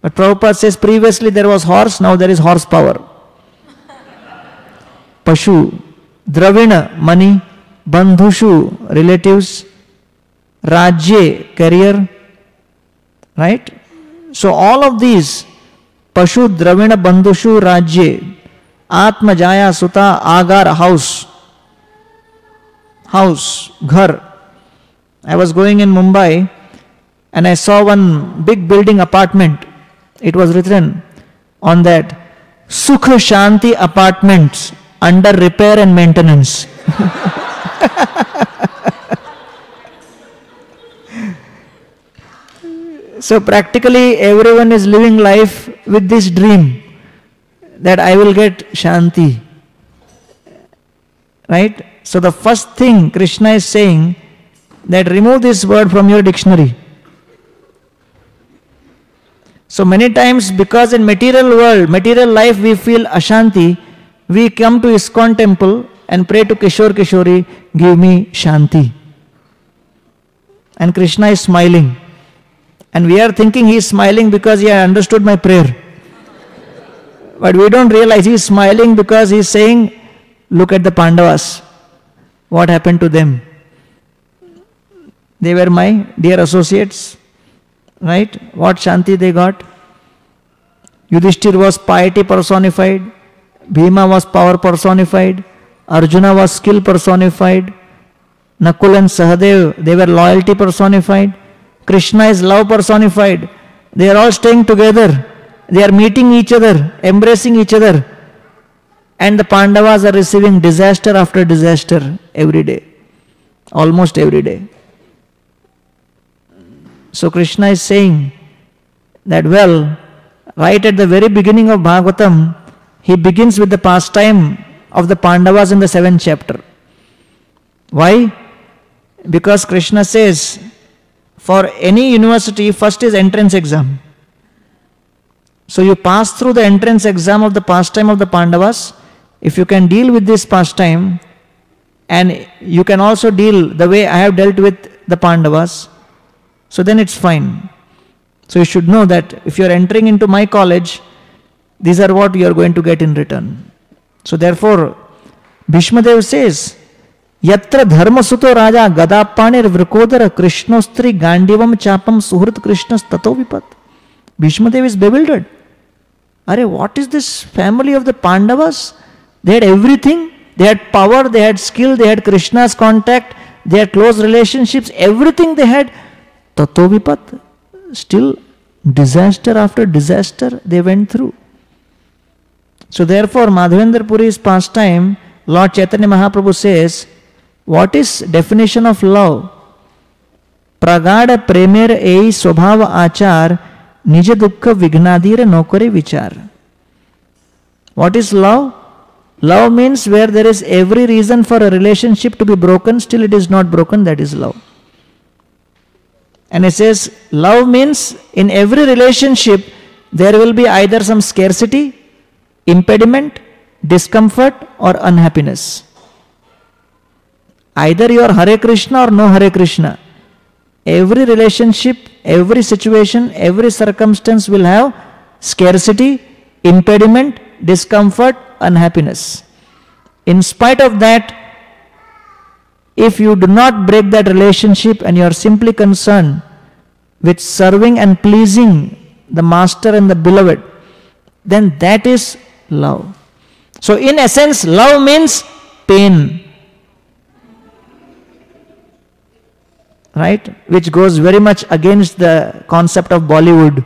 But Prabhupada says previously there was horse, now there is horsepower. Pashu, Dravina, money. Bandhushu, relatives. Rajye, career. Right? So all of these, Pashu, Dravina, Bandhushu, Rajye, Atma, Jaya, Suta, Agar, house. House, ghar. I was going in Mumbai and I saw one big building apartment. It was written on that, Sukha Shanti Apartments under repair and maintenance. So practically everyone is living life with this dream that I will get Shanti. Right? So the first thing Krishna is saying that remove this word from your dictionary. So many times because in material world, material life we feel Ashanti, we come to ISKCON temple and pray to Kishore Kishori, give me Shanti. And Krishna is smiling. And we are thinking he is smiling because he has understood my prayer. But we don't realize he is smiling because he is saying, look at the Pandavas. What happened to them? They were my dear associates. Right? What Shanti they got? Yudhishthir was piety personified. Bhima was power personified. Arjuna was skill personified. Nakul and Sahadev, they were loyalty personified. Krishna is love personified. They are all staying together. They are meeting each other, embracing each other. And the Pandavas are receiving disaster after disaster every day. Almost every day. So Krishna is saying that, well, right at the very beginning of Bhagavatam, he begins with the pastime of the Pandavas in the 7th chapter. Why? Because Krishna says, for any university, first is entrance exam. So you pass through the entrance exam of the pastime of the Pandavas. If you can deal with this pastime, and you can also deal the way I have dealt with the Pandavas, so then it's fine. So you should know that if you are entering into my college, these are what you are going to get in return. So therefore, Bhishmadev says, Yatra dharma suto raja gadapanir vrikodara krishnostri gandivam chapam suhrit krishnas tato vipat. Bhishmadev is bewildered. Are, what is this family of the Pandavas? They had everything. They had power, they had skill, they had Krishna's contact, they had close relationships, everything they had. Tato vipat. Still, disaster after disaster they went through. So therefore, Madhavendra Puri's pastime, Lord Chaitanya Mahaprabhu says, what is definition of love? Pragada premer ei swabhava achar nija dukkha vignadira nokare vichar. What is love? Love means where there is every reason for a relationship to be broken, still it is not broken, that is love. And it says, love means in every relationship there will be either some scarcity, impediment, discomfort or unhappiness. Either you are Hare Krishna or no Hare Krishna. Every relationship, every situation, every circumstance will have scarcity, impediment, discomfort, unhappiness. In spite of that, if you do not break that relationship and you are simply concerned with serving and pleasing the Master and the Beloved, then that is love. So in essence, love means pain. Right? Which goes very much against the concept of Bollywood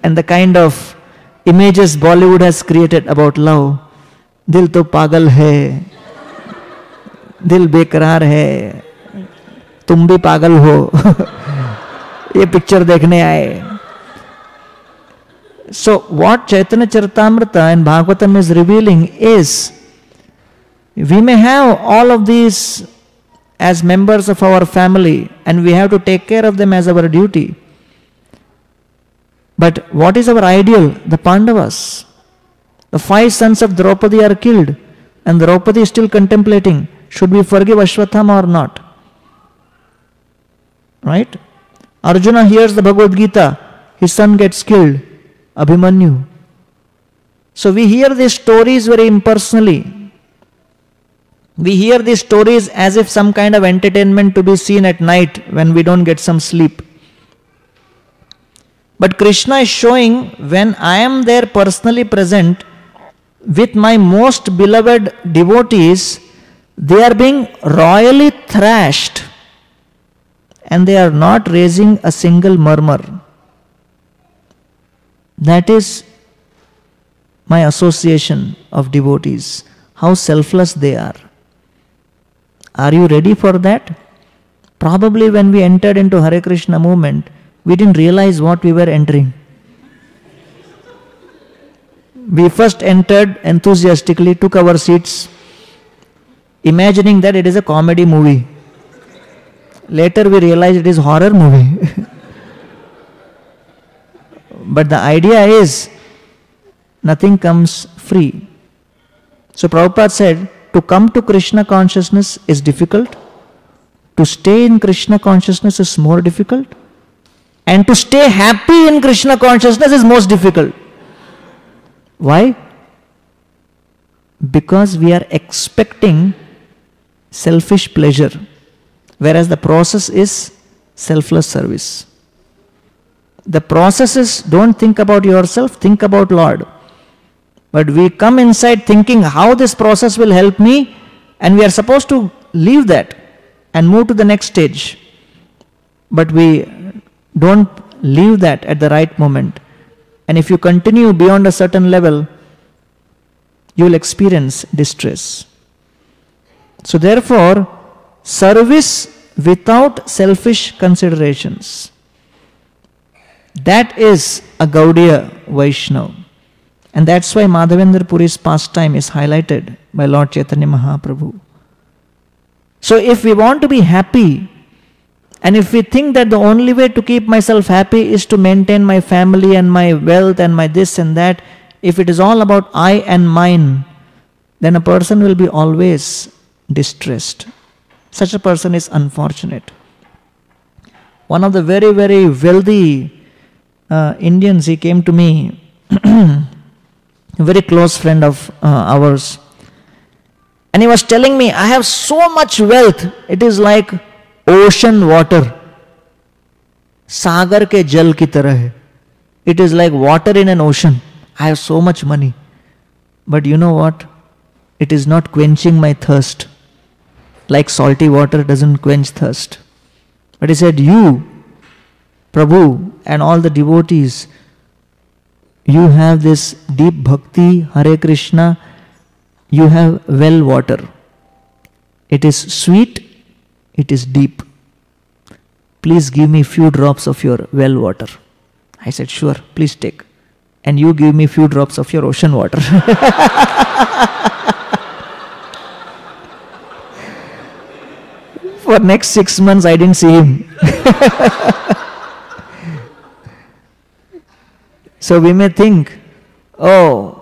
and the kind of images Bollywood has created about love. Dil to pagal hai, dil beqarar hai, tum bhi pagal ho. Ye picture dekhne aaye. So what Chaitanya Charitamrita and Bhagavatam is revealing is, we may have all of these as members of our family and we have to take care of them as our duty. But what is our ideal? The Pandavas. The 5 sons of Draupadi are killed and Draupadi is still contemplating, should we forgive Ashwatthama or not? Right? Arjuna hears the Bhagavad Gita, his son gets killed, Abhimanyu. So we hear these stories very impersonally. We hear these stories as if some kind of entertainment to be seen at night when we don't get some sleep. But Krishna is showing, when I am there personally present with my most beloved devotees, they are being royally thrashed and they are not raising a single murmur. That is my association of devotees, how selfless they are. Are you ready for that? Probably when we entered into Hare Krishna movement, we didn't realize what we were entering. We first entered enthusiastically, took our seats, imagining that it is a comedy movie. Later we realized it is horror movie. But the idea is, nothing comes free. So Prabhupada said, to come to Krishna consciousness is difficult. To stay in Krishna consciousness is more difficult. And to stay happy in Krishna consciousness is most difficult. Why? Because we are expecting selfish pleasure, whereas the process is selfless service. The process is don't think about yourself, think about Lord. But we come inside thinking how this process will help me, and we are supposed to leave that and move to the next stage. But we don't leave that at the right moment. And if you continue beyond a certain level, you will experience distress. So therefore, service without selfish considerations, that is a Gaudiya Vaishnava. And that's why Madhavendra Puri's pastime is highlighted by Lord Chaitanya Mahaprabhu. So if we want to be happy, and if we think that the only way to keep myself happy is to maintain my family and my wealth and my this and that, if it is all about I and mine, then a person will be always distressed. Such a person is unfortunate. One of the very, very wealthy Indians, he came to me, a very close friend of ours, and he was telling me, I have so much wealth, it is like ocean water. Sagar ke jal ki tarah hai. It is like water in an ocean. I have so much money. But you know what? It is not quenching my thirst. Like salty water doesn't quench thirst. But he said, you, Prabhu, and all the devotees, you have this deep bhakti, Hare Krishna, you have well water. It is sweet, it is deep. Please give me few drops of your well water. I said, sure, please take. And you give me few drops of your ocean water. For next 6 months, I didn't see him. So we may think, oh,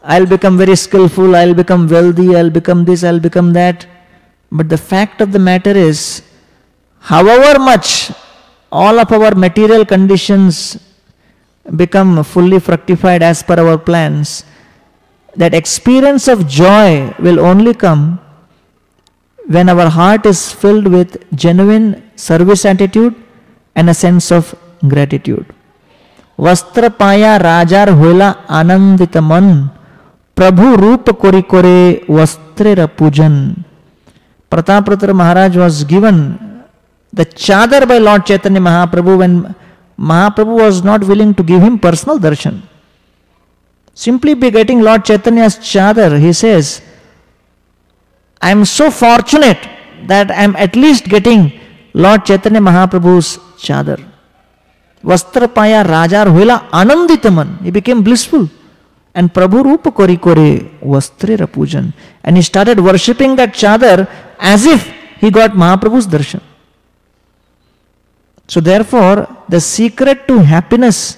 I'll become very skillful, I'll become wealthy, I'll become this, I'll become that. But the fact of the matter is, however much all of our material conditions become fully fructified as per our plans, that experience of joy will only come when our heart is filled with genuine service attitude and a sense of gratitude. Vastra paya rajar hoila anandita man, Prabhu roop kori kore vastrera pujan. Pratapratra Maharaj was given the chadar by Lord Chaitanya Mahaprabhu when Mahaprabhu was not willing to give him personal darshan. Simply by getting Lord Chaitanya's chadar, he says, I am so fortunate that I am at least getting Lord Chaitanya Mahaprabhu's chadar. Vastra paya rajar huila ananditaman. He became blissful. And Prabhu rupa kori kore vastrera pujan. And he started worshipping that chadar as if he got Mahaprabhu's darshan. So therefore, the secret to happiness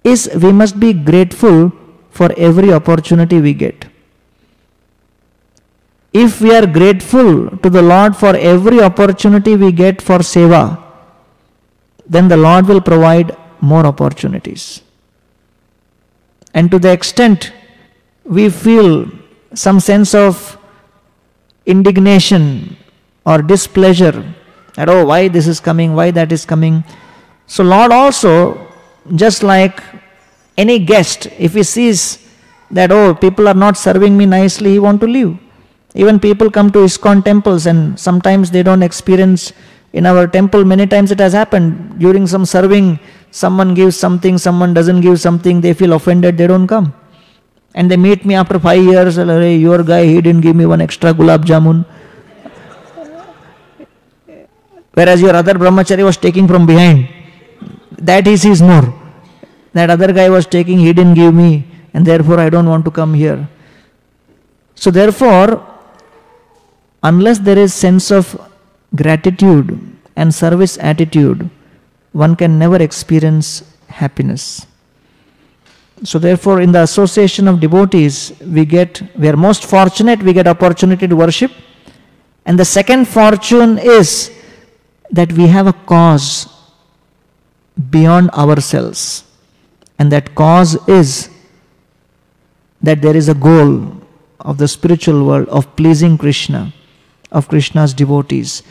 is we must be grateful for every opportunity we get. If we are grateful to the Lord for every opportunity we get for seva, then the Lord will provide more opportunities. And to the extent we feel some sense of indignation or displeasure, that oh, why this is coming, why that is coming. So Lord also, just like any guest, if he sees that oh, people are not serving me nicely, he wants to leave. Even people come to ISKCON temples and sometimes they don't experience. In our temple, many times it has happened. During some serving, someone gives something, someone doesn't give something, they feel offended, they don't come. And they meet me after 5 years, hey, your guy, he didn't give me one extra gulab jamun. Whereas your other brahmachari was taking from behind. That he sees more. That other guy was taking, he didn't give me, and therefore I don't want to come here. So therefore, unless there is sense of gratitude and service attitude, one can never experience happiness. So therefore, in the association of devotees, we are most fortunate, we get opportunity to worship. And the second fortune is that we have a cause beyond ourselves. And that cause is that there is a goal of the spiritual world of pleasing Krishna, of Krishna's devotees.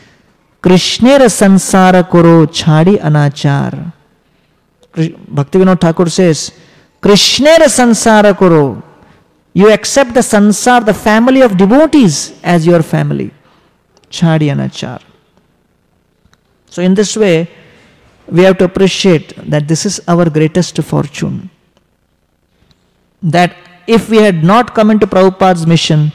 Krishnera sansara koro chhadi anachar. Bhaktivinoda Thakur says, Krishnera sansara koro. You accept the sansar, the family of devotees, as your family. Chhadi anachar. So in this way, we have to appreciate that this is our greatest fortune. That if we had not come into Prabhupada's mission,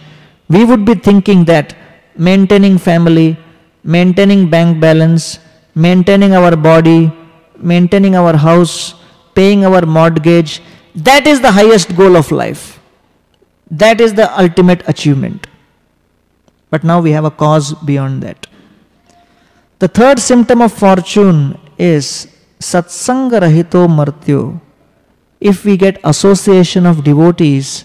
we would be thinking that maintaining family, maintaining bank balance, maintaining our body, maintaining our house, paying our mortgage, that is the highest goal of life. That is the ultimate achievement. But now we have a cause beyond that. The third symptom of fortune is satsanga rahito martyo. If we get association of devotees,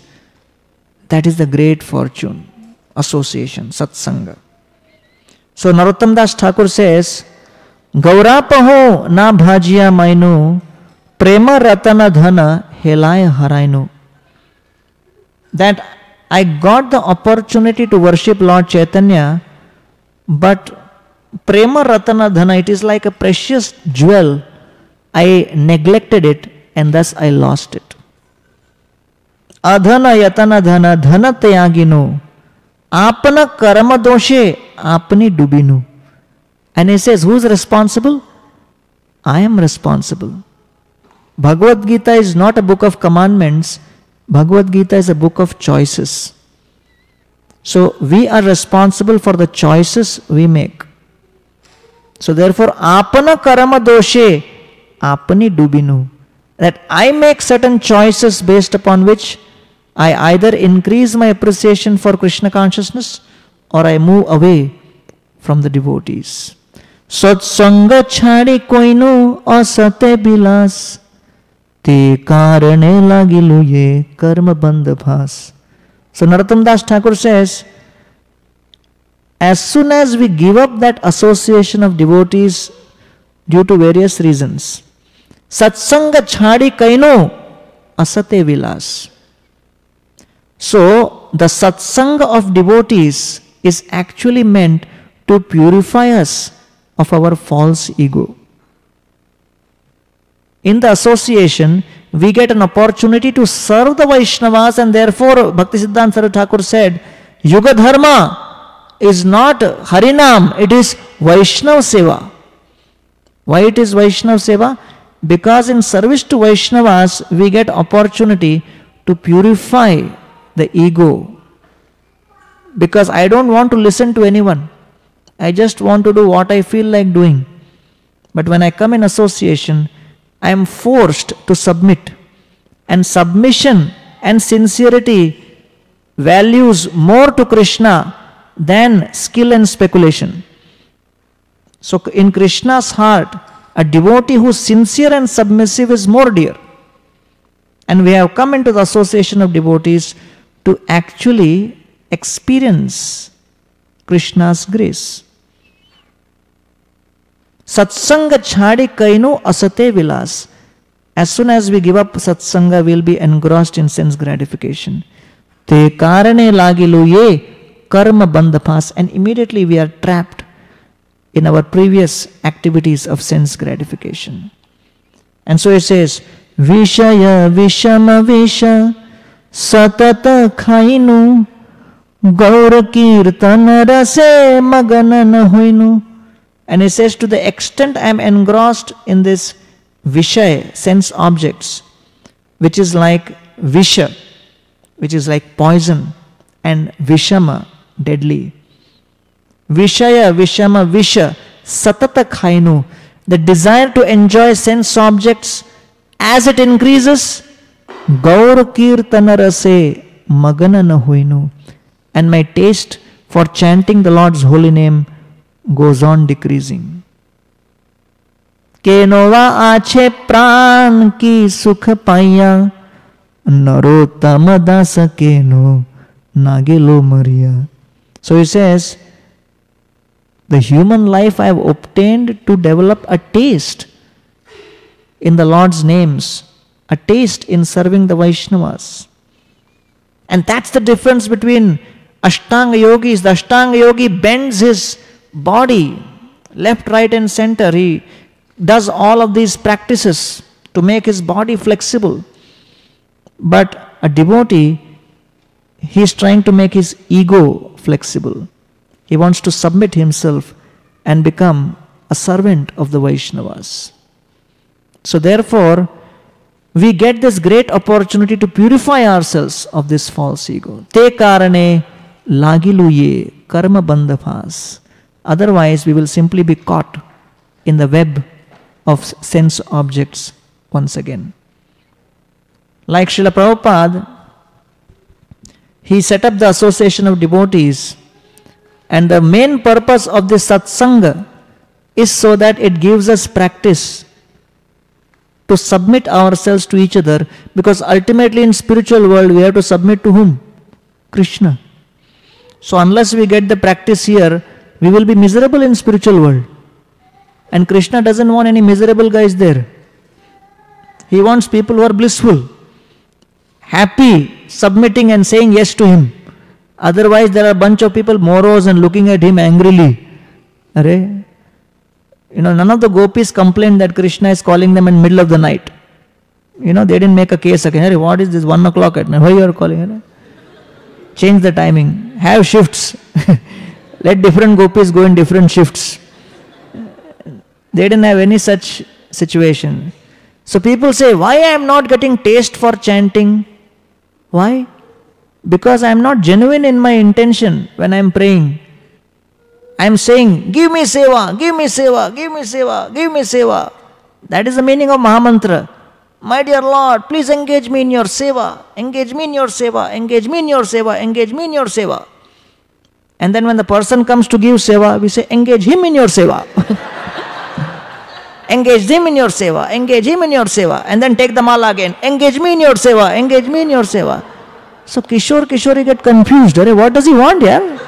that is the great fortune. Association, satsanga. So Narottam Das Thakur says, Gaurapaho na bhajiya mainu, prema ratana dhana helaya harainu. That I got the opportunity to worship Lord Chaitanya, but prema ratana dhana, it is like a precious jewel. I neglected it and thus I lost it. Adhana yatana dhana dhana tyaginu, apana karma doshe apni dubinu. And he says, who is responsible? I am responsible. Bhagavad Gita is not a book of commandments. Bhagavad Gita is a book of choices. So we are responsible for the choices we make. So therefore, apana karma doshe apani dubinu. That I make certain choices based upon which I either increase my appreciation for Krishna consciousness or I move away from the devotees. Satsanga chhadi koinu asate bilas, te karane lagilu ye karma bandha bhas. So Narottam Das Thakur says, as soon as we give up that association of devotees due to various reasons, satsanga chhadi kaino asate vilas. So the satsanga of devotees is actually meant to purify us of our false ego. In the association, we get an opportunity to serve the Vaishnavas, and therefore Bhaktisiddhanta Saraswati Thakur said, Yuga Dharma is not Harinam, it is Vaishnava Seva. Why it is Vaishnava Seva? Because in service to Vaishnavas, we get opportunity to purify the ego. Because I don't want to listen to anyone. I just want to do what I feel like doing. But when I come in association, I am forced to submit. And submission and sincerity values more to Krishna than skill and speculation. So in Krishna's heart, a devotee who is sincere and submissive is more dear. And we have come into the association of devotees to actually experience Krishna's grace. Satsanga chhadi kainu asate vilas. As soon as we give up satsanga, we will be engrossed in sense gratification. Te karane lagilu ye karma bandhapas. And immediately we are trapped in our previous activities of sense gratification. And so it says, Vishaya vishama visha satata khainu gaura kirtana rase maganana hoinu. And it says, to the extent I am engrossed in this Vishaya, sense objects, which is like Visha, which is like poison, and Vishama, deadly. Vishaya, Vishama, Visha, Satata Khainu, the desire to enjoy sense objects, as it increases, Gaur Kirtana Rase Magana na Huinu, and my taste for chanting the Lord's holy name goes on decreasing. Kenova ache pran ki sukh paiya, Narottama dasa keno nagelo Maria. So he says, the human life I have obtained to develop a taste in the Lord's names, a taste in serving the Vaishnavas. And that's the difference between Ashtanga yogis. The Ashtanga yogi bends his body left, right and center. He does all of these practices to make his body flexible. But a devotee, he is trying to make his ego flexible. He wants to submit himself and become a servant of the Vaishnavas. So therefore, we get this great opportunity to purify ourselves of this false ego. Te karane lagilu ye karma bandhavas. Otherwise, we will simply be caught in the web of sense objects once again. Like Srila Prabhupada, he set up the association of devotees, and the main purpose of this satsanga is so that it gives us practice to submit ourselves to each other, because ultimately in spiritual world we have to submit to whom? Krishna. So unless we get the practice here, we will be miserable in spiritual world. And Krishna doesn't want any miserable guys there. He wants people who are blissful, happy, submitting and saying yes to him. Otherwise there are a bunch of people morose and looking at him angrily. Arey, none of the gopis complained that Krishna is calling them in middle of the night. They didn't make a case again. Arey, what is this 1 o'clock at night? Why you are calling? Arey? Change the timing. Have shifts. Let different gopis go in different shifts. They didn't have any such situation. So people say, why I am not getting taste for chanting? Why? Because I am not genuine in my intention when I am praying. I am saying, give me seva, give me seva, give me seva, give me seva. That is the meaning of Mahamantra. My dear Lord, please engage me in your seva, engage me in your seva, engage me in your seva, engage me in your seva. And then when the person comes to give seva, we say, engage him in your seva. Engage him in your seva, engage him in your seva. And then take the mala again, engage me in your seva, engage me in your seva. So Kishori get confused. What does he want here?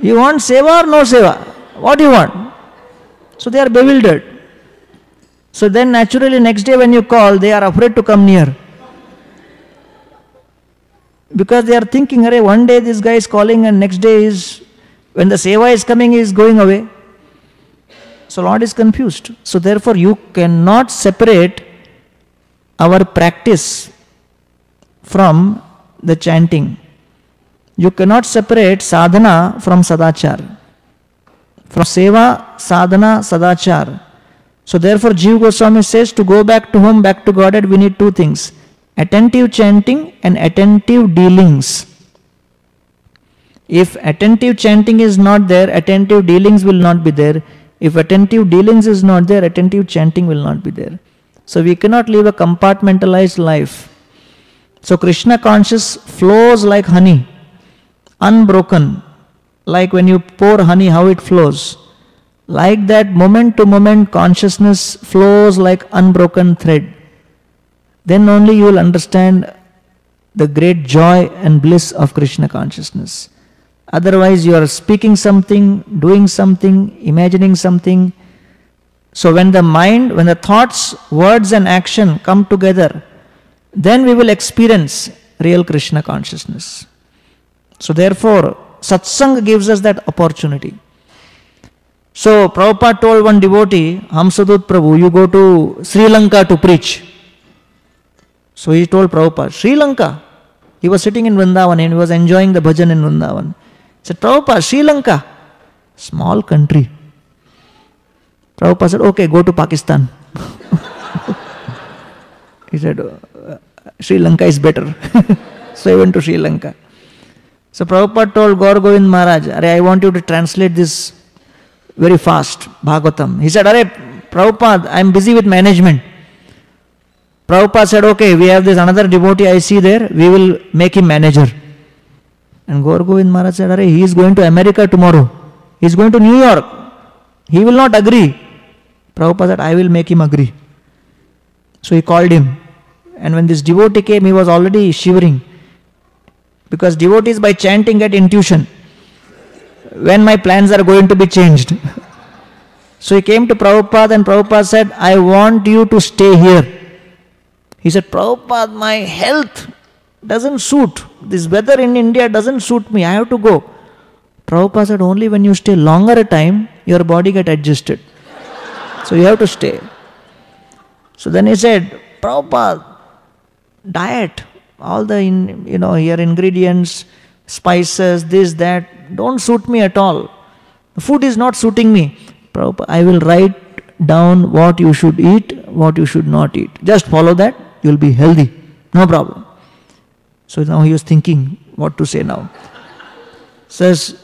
You want seva or no seva? What do you want? So they are bewildered. So then naturally next day when you call, they are afraid to come near. Because they are thinking, one day this guy is calling and next day when the seva is coming, he is going away. So Lord is confused. So therefore you cannot separate our practice from the chanting. You cannot separate sadhana from sadachar. From seva, sadhana, sadachar. So therefore Jiva Goswami says, to go back to home, back to Godhead, we need 2 things. Attentive chanting and attentive dealings. If attentive chanting is not there, attentive dealings will not be there. If attentive dealings is not there, attentive chanting will not be there. So we cannot live a compartmentalized life. So Krishna conscious flows like honey, unbroken. Like when you pour honey, how it flows. Like that, moment to moment consciousness flows like unbroken thread. Then only you will understand the great joy and bliss of Krishna consciousness. Otherwise you are speaking something, doing something, imagining something. So when the mind, when the thoughts, words and action come together, then we will experience real Krishna consciousness. So therefore, satsang gives us that opportunity. So Prabhupada told one devotee, Hamsadut Prabhu, you go to Sri Lanka to preach. So he told Prabhupada, Sri Lanka? He was sitting in Vrindavan and he was enjoying the bhajan in Vrindavan. He said, Prabhupada, Sri Lanka? Small country. Prabhupada said, okay, go to Pakistan. He said, Sri Lanka is better. So he went to Sri Lanka. So Prabhupada told Gaur Govind Maharaj, I want you to translate this very fast, Bhagavatam. He said, Prabhupada, I am busy with management. Prabhupada said, okay, we have this another devotee I see there, we will make him manager. And Gaur Govind Maharaj said, he is going to America tomorrow. He is going to New York. He will not agree. Prabhupada said, I will make him agree. So he called him And when this devotee came, he was already shivering. Because devotees by chanting get intuition when my plans are going to be changed. So he came to Prabhupada and Prabhupada said, I want you to stay here. He said, Prabhupada, my health doesn't suit. This weather in India doesn't suit me. I have to go. Prabhupada said, only when you stay longer a time, your body get adjusted. So you have to stay. So then he said, Prabhupada, diet, all the here ingredients, spices, this, that, don't suit me at all. The food is not suiting me. Prabhupada, I will write down what you should eat, what you should not eat. Just follow that, you will be healthy. No problem. So now he was thinking what to say now. Says,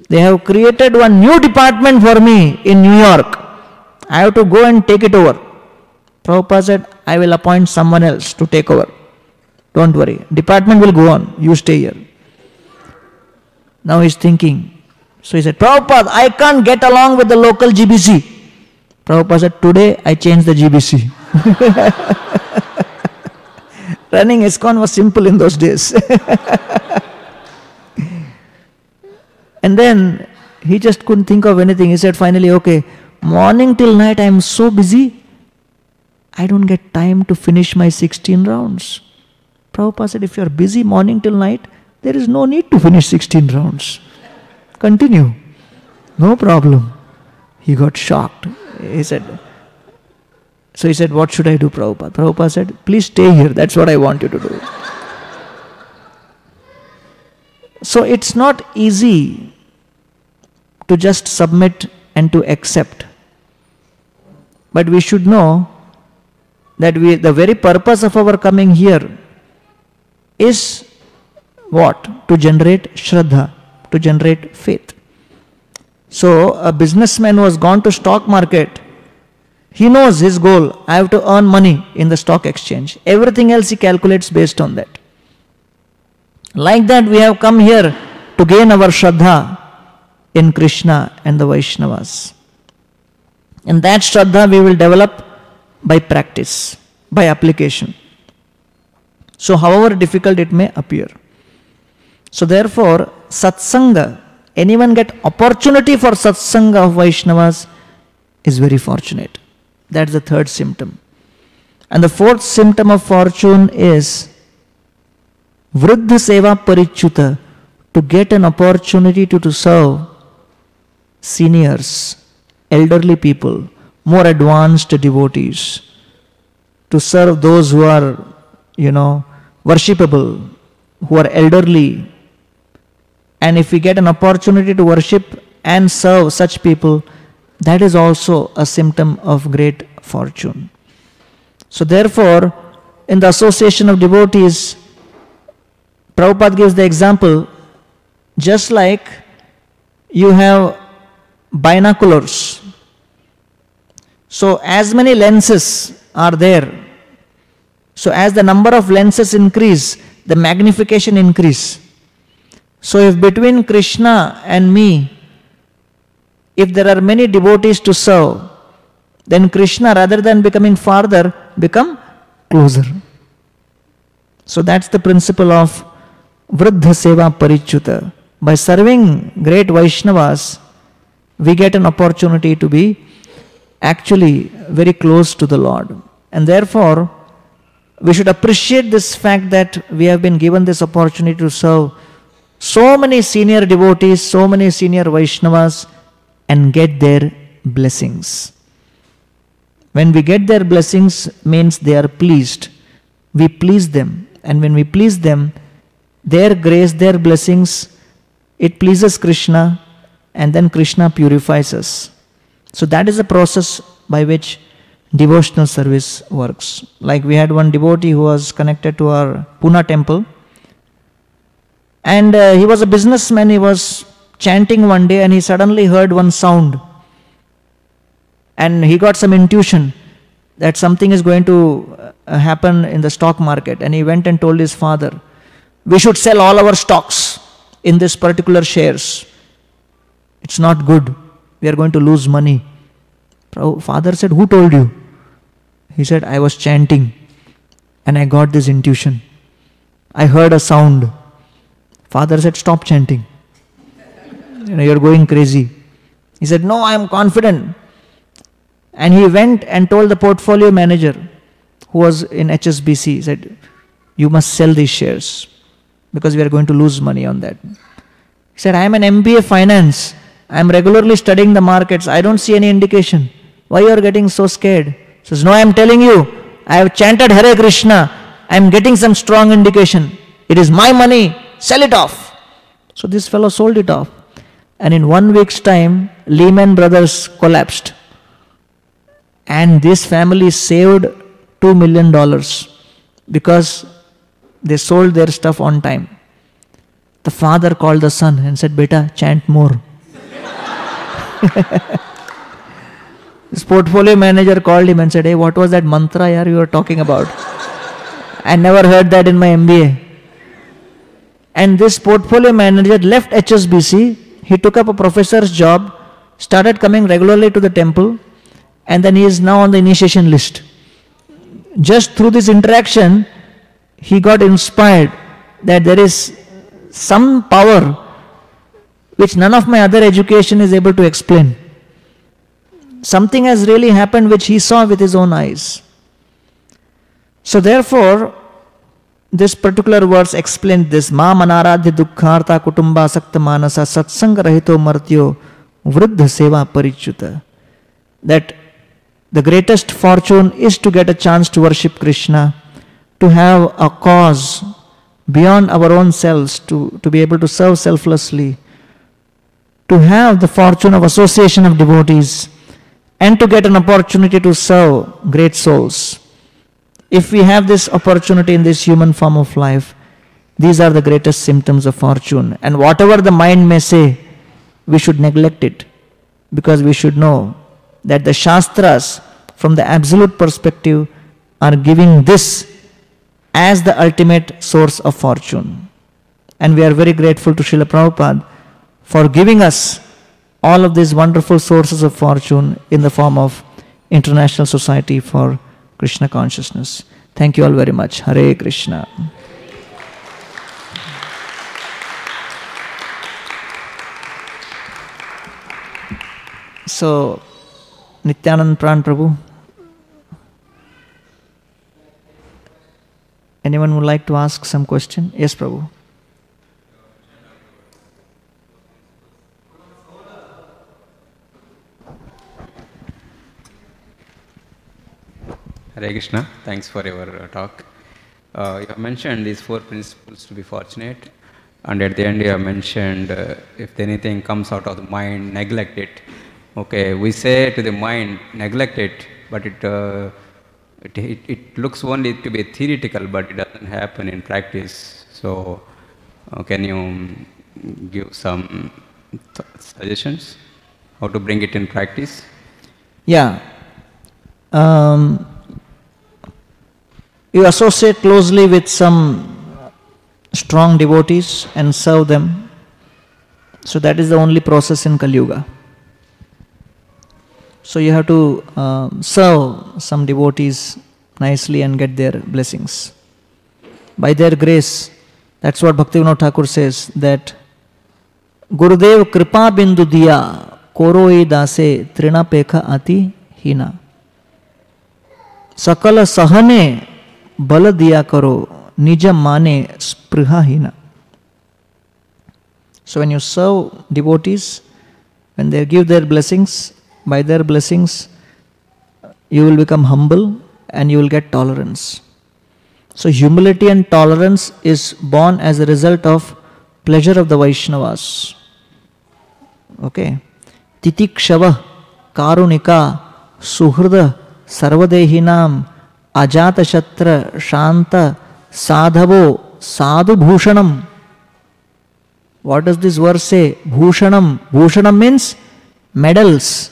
they have created one new department for me in New York. I have to go and take it over. Prabhupada said, I will appoint someone else to take over. Don't worry. Department will go on. You stay here. Now he's thinking. So he said, Prabhupada, I can't get along with the local GBC. Prabhupada said, today I changed the GBC. Running ISKCON was simple in those days. And then he just couldn't think of anything. He said finally, okay, morning till night I am so busy, I don't get time to finish my 16 rounds. Prabhupada said, if you are busy morning till night, there is no need to finish 16 rounds. Continue. No problem. He got shocked. He said, what should I do, Prabhupada? Prabhupada said, please stay here. That's what I want you to do. So it's not easy to just submit and to accept. But we should know that the very purpose of our coming here is what? To generate Shraddha, to generate faith. So a businessman who has gone to stock market, he knows his goal, I have to earn money in the stock exchange. Everything else he calculates based on that. Like that we have come here to gain our Shraddha in Krishna and the Vaishnavas. And that Shraddha we will develop by practice, by application. So however difficult it may appear. So therefore, Satsanga, anyone get opportunity for Satsanga of Vaishnavas is very fortunate. That's the third symptom. And the fourth symptom of fortune is Vriddha Seva Parichyuta, to get an opportunity to serve seniors, elderly people, more advanced devotees, to serve those who are, worshipable, who are elderly. And if we get an opportunity to worship and serve such people, that is also a symptom of great fortune. So therefore, in the association of devotees, Prabhupada gives the example, just like you have binoculars. So as many lenses are there, so as the number of lenses increase, the magnification increase. So if between Krishna and me, if there are many devotees to serve, then Krishna, rather than becoming farther, become closer. So that's the principle of Vriddha Seva Parichyuta. By serving great Vaishnavas, we get an opportunity to be actually very close to the Lord. And therefore, we should appreciate this fact that we have been given this opportunity to serve so many senior devotees, so many senior Vaishnavas, and get their blessings. When we get their blessings, means they are pleased. We please them. And when we please them, their grace, their blessings, it pleases Krishna, and then Krishna purifies us. So that is the process by which devotional service works. Like we had one devotee who was connected to our Pune temple, and he was a businessman. He was chanting one day and he suddenly heard one sound, and he got some intuition that something is going to happen in the stock market, and he went and told his father, we should sell all our stocks in this particular shares. It's not good. We are going to lose money. Father said, who told you? He said, I was chanting. and I got this intuition. I heard a sound. Father said, stop chanting. You're going crazy. He said, no, I am confident. And he went and told the portfolio manager who was in HSBC, he said, you must sell these shares because we are going to lose money on that. He said, I am an MBA finance. I am regularly studying the markets. I don't see any indication. Why you are getting so scared? He says, no, I am telling you, I have chanted Hare Krishna. I am getting some strong indication. It is my money. Sell it off. So this fellow sold it off. And in 1 week's time, Lehman Brothers collapsed. And this family saved $2 million because they sold their stuff on time. The father called the son and said, Beta, chant more. This portfolio manager called him and said, hey, what was that mantra you were talking about? I never heard that in my MBA. And this portfolio manager left HSBC. He took up a professor's job, started coming regularly to the temple, and then he is now on the initiation list. Just through this interaction, he got inspired that there is some power which none of my other education is able to explain. Something has really happened which he saw with his own eyes. So therefore, this particular verse explained this. Ma manaradhya dukkharta kutumba sakta manasa satsanga rahito martyo vriddha seva parichyuta. That the greatest fortune is to get a chance to worship Krishna, to have a cause beyond our own selves, to be able to serve selflessly, to have the fortune of association of devotees, and to get an opportunity to serve great souls. If we have this opportunity in this human form of life, these are the greatest symptoms of fortune. And whatever the mind may say, we should neglect it, because we should know that the Shastras, from the absolute perspective, are giving this as the ultimate source of fortune. And we are very grateful to Srila Prabhupada for giving us all of these wonderful sources of fortune in the form of International Society for Krishna Consciousness. Thank you all very much. Hare Krishna. So, Nityanand Pran Prabhu, anyone would like to ask some question? Yes, Prabhu. Hare Krishna, thanks for your talk. You have mentioned these 4 principles to be fortunate, and at the end you have mentioned if anything comes out of the mind, neglect it. Okay, we say to the mind, neglect it, but it looks only to be theoretical, but it doesn't happen in practice. So, can you give some suggestions how to bring it in practice? Yeah. You associate closely with some strong devotees and serve them. So that is the only process in Kali Yuga. So you have to serve some devotees nicely and get their blessings. By their grace, that's what Bhaktivinoda Thakur says, that Gurudev kripa bindu diya koroi dase trina pekha ati hina. Sakala sahane bal diya karo nija mane spriha hina. So when you serve devotees, when they give their blessings, by their blessings, you will become humble and you will get tolerance. So humility and tolerance is born as a result of pleasure of the Vaishnavas. Okay. Titikshava, karunika, suhrda, sarvadehinam, ajata shatra, shanta, sadhavo, sadhu bhushanam. What does this verse say? Bhushanam. Bhushanam means medals.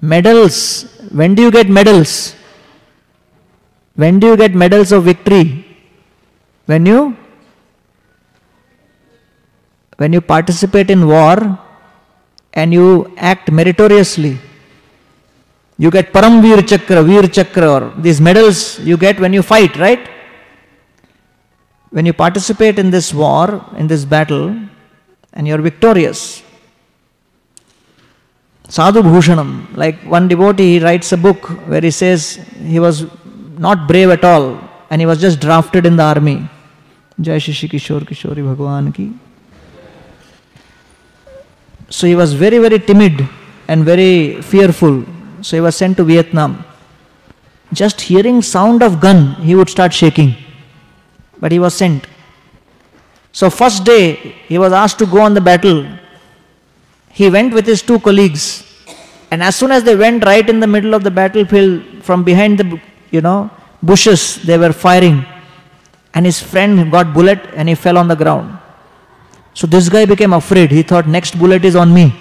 Medals. When do you get medals? When do you get medals of victory? When you participate in war and you act meritoriously. You get Paramveer Chakra, Veer Chakra, or these medals you get when you fight, right? When you participate in this war, in this battle, and you're victorious. Sadhu Bhushanam, like one devotee, he writes a book where he says he was not brave at all and he was just drafted in the army. Jai Shri Kishore Kishori Bhagwan ki. So he was very, very timid and very fearful. So he was sent to Vietnam. Just hearing sound of gun, he would start shaking. But he was sent. So first day, he was asked to go on the battle. He went with his two colleagues. And as soon as they went right in the middle of the battlefield, from behind the bushes, they were firing. And his friend got bullet and he fell on the ground. So this guy became afraid. He thought, next bullet is on me.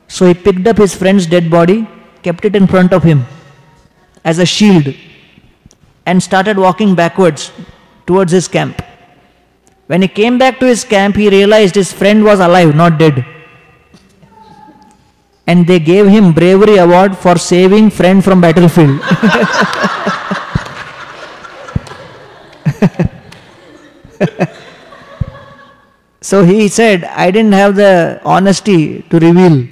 So he picked up his friend's dead body, kept it in front of him as a shield, and started walking backwards towards his camp. When he came back to his camp, he realized his friend was alive, not dead. And they gave him bravery award for saving friend from battlefield. So he said, I didn't have the honesty to reveal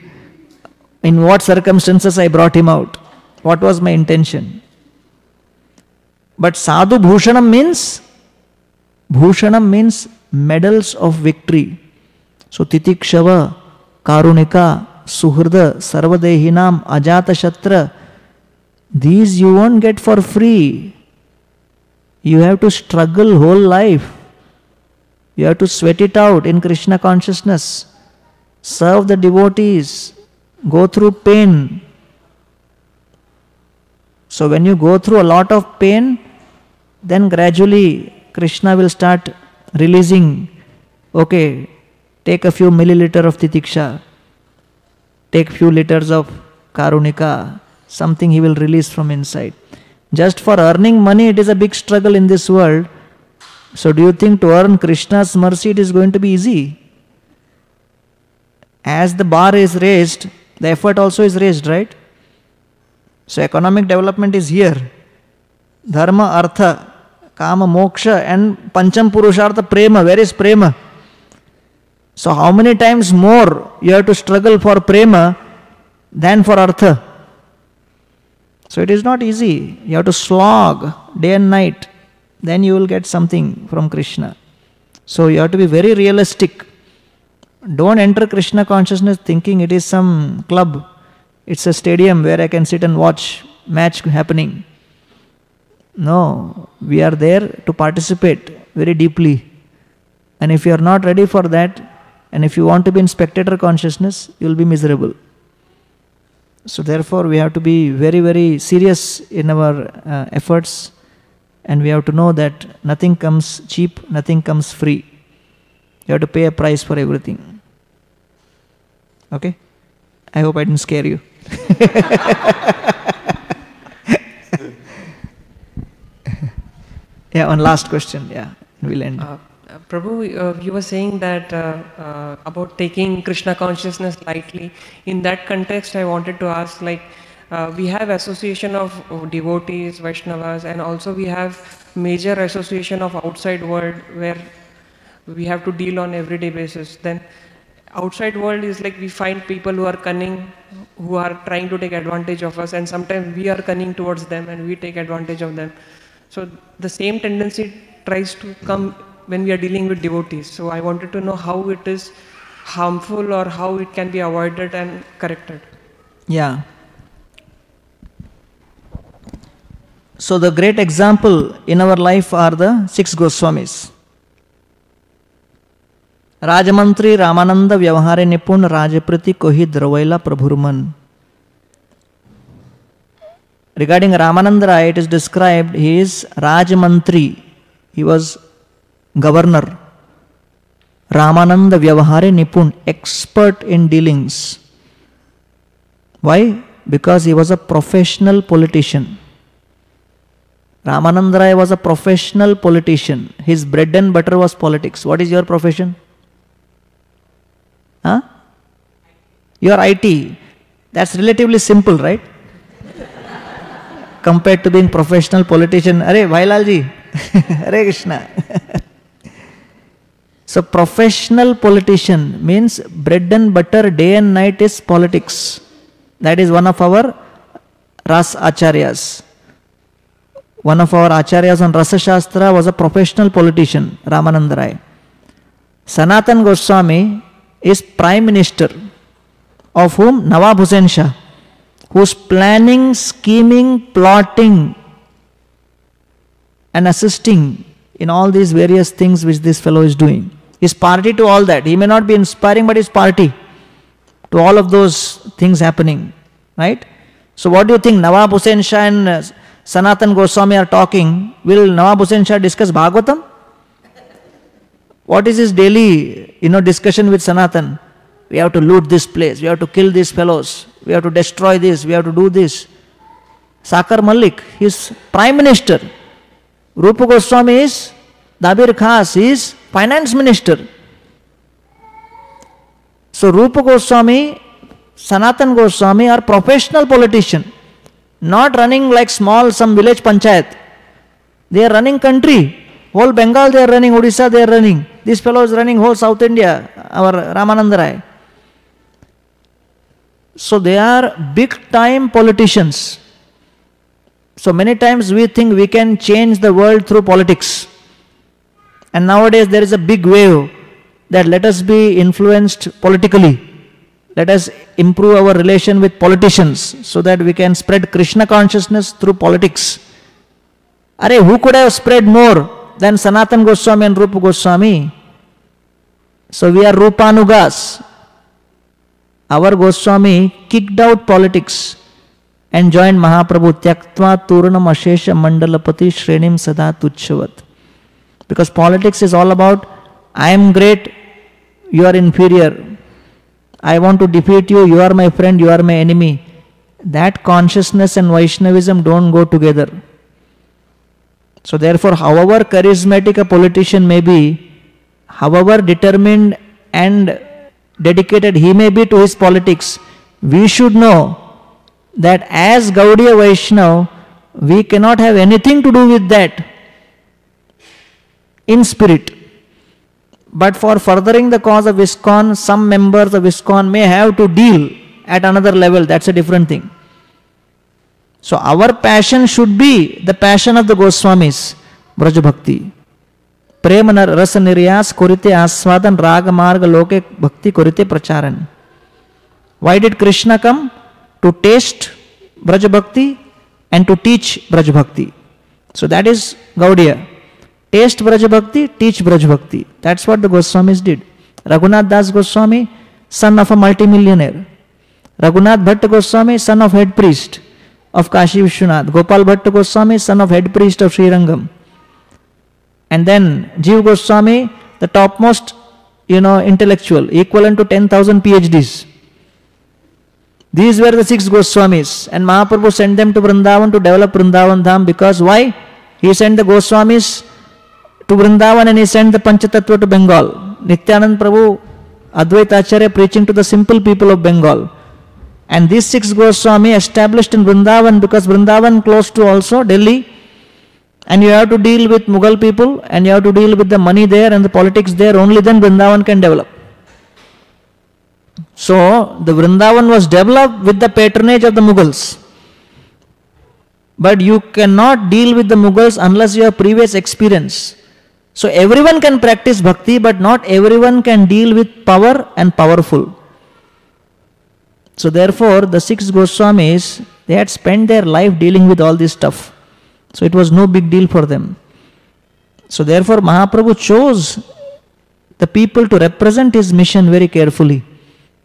in what circumstances I brought him out. What was my intention? But Sadhu Bhushanam means medals of victory. So Titikshava, Karunika, Suhrda, Sarvadehinam, Ajata Shatra, these you won't get for free. You have to struggle whole life. You have to sweat it out in Krishna consciousness. Serve the devotees. Go through pain. So when you go through a lot of pain, then gradually Krishna will start releasing. Okay, take a few milliliter of titiksha. Take few liters of karunika. Something he will release from inside. Just for earning money, it is a big struggle in this world. So do you think to earn Krishna's mercy it is going to be easy? As the bar is raised, the effort also is raised, right? So economic development is here. Dharma, Artha, Kama, Moksha and Pancham Purushartha, Prema. Where is Prema? So how many times more you have to struggle for Prema than for Artha? So it is not easy. You have to slog day and night. Then you will get something from Krishna. So you have to be very realistic. Don't enter Krishna consciousness thinking it is some club. It's a stadium where I can sit and watch match happening. No, we are there to participate very deeply. And if you are not ready for that, and if you want to be in spectator consciousness, you will be miserable. So therefore we have to be very, very serious in our efforts. And we have to know that nothing comes cheap, nothing comes free. You have to pay a price for everything. Okay? I hope I didn't scare you. Yeah, one last question. Yeah, we'll end. Prabhu, you were saying that about taking Krishna consciousness lightly. In that context, I wanted to ask, like, we have association of devotees, Vaishnavas, and also we have major association of outside world where we have to deal on everyday basis. Then outside world is like we find people who are cunning, who are trying to take advantage of us, and sometimes we are cunning towards them and we take advantage of them. So the same tendency tries to come when we are dealing with devotees. So I wanted to know how it is harmful or how it can be avoided and corrected. Yeah. So the great example in our life are the 6 Goswamis. Rajamantri Ramananda Vyavahare Nipun Rajaprati Kohi Dravaila Prabhurman. Regarding Ramananda Rai, it is described he is Rajamantri. He was governor. Ramananda Vyavahare Nipun, expert in dealings. Why? Because he was a professional politician. Ramananda Rai was a professional politician. His bread and butter was politics. What is your profession? Huh? You are IT. That's relatively simple, right? compared to being professional politician. Arey, Bhailalji, Hare Krishna. So professional politician means bread and butter day and night is politics. That is one of our Ras Acharyas. One of our Acharyas on Rasa Shastra was a professional politician, Ramananda Rai. Sanatan Goswami is Prime Minister, of whom Nawab Hussain Shah, who's planning, scheming, plotting and assisting in all these various things which this fellow is doing. His party to all that. He may not be inspiring, but his party to all of those things happening. Right? So what do you think? Nawab Hussain Shah and Sanatan Goswami are talking. Will Nawab Hussain Shah discuss Bhagavatam? What is his daily, discussion with Sanatan? We have to loot this place. We have to kill these fellows. We have to destroy this. We have to do this. Sakar Malik, he is Prime Minister. Rupa Goswami is Dabir Khas, he is Finance Minister. So Rupa Goswami, Sanatan Goswami are professional politician, not running like small some village panchayat. They are running country. Whole Bengal they are running, Odisha they are running. This fellow is running whole South India, our Ramananda Rai. So they are big time politicians. So many times we think we can change the world through politics. And nowadays there is a big wave that let us be influenced politically. Let us improve our relation with politicians so that we can spread Krishna consciousness through politics. Arey, who could have spread more than Sanatan Goswami and Rupa Goswami? So we are Rupanugas. Our Goswami kicked out politics and joined Mahaprabhu. Tyaktva Turnam Ashesha Mandalapati Shrenim Sada Tuchhavat. Because politics is all about, I am great, you are inferior. I want to defeat you, you are my friend, you are my enemy. That consciousness and Vaishnavism don't go together. So therefore, however charismatic a politician may be, however determined and dedicated he may be to his politics, we should know that as Gaudiya Vaishnav, we cannot have anything to do with that in spirit. But for furthering the cause of ISKCON, some members of ISKCON may have to deal at another level. That's a different thing. So our passion should be the passion of the Goswamis, Braja Bhakti. Prema rasa niryas korite aswadan raga marga loke bhakti korite pracharan. Why did Krishna come? To taste Braja Bhakti and to teach Braja Bhakti. So that is Gaudiya. Taste Braja Bhakti, teach Braja Bhakti. That's what the Goswamis did. Raghunath Das Goswami, son of a multimillionaire. Raghunath Bhatta Goswami, son of head priest of Kashi Vishwanath. Gopal Bhatta Goswami, son of head priest of Srirangam. And then Jiva Goswami, the topmost, intellectual, equivalent to 10,000 PhDs. These were the 6 Goswamis. And Mahaprabhu sent them to Vrindavan to develop Vrindavan Dham. Because why? He sent the Goswamis to Vrindavan and he sent the Panchatattva to Bengal. Nityanand Prabhu, Advaita Acharya preaching to the simple people of Bengal. And these 6 Goswami established in Vrindavan, because Vrindavan close to also Delhi, and you have to deal with Mughal people and you have to deal with the money there and the politics there, only then Vrindavan can develop. So the Vrindavan was developed with the patronage of the Mughals. But you cannot deal with the Mughals unless you have previous experience. So everyone can practice bhakti, but not everyone can deal with power and powerful. So therefore, the 6 Goswamis, they had spent their life dealing with all this stuff. So it was no big deal for them. So therefore, Mahaprabhu chose the people to represent his mission very carefully.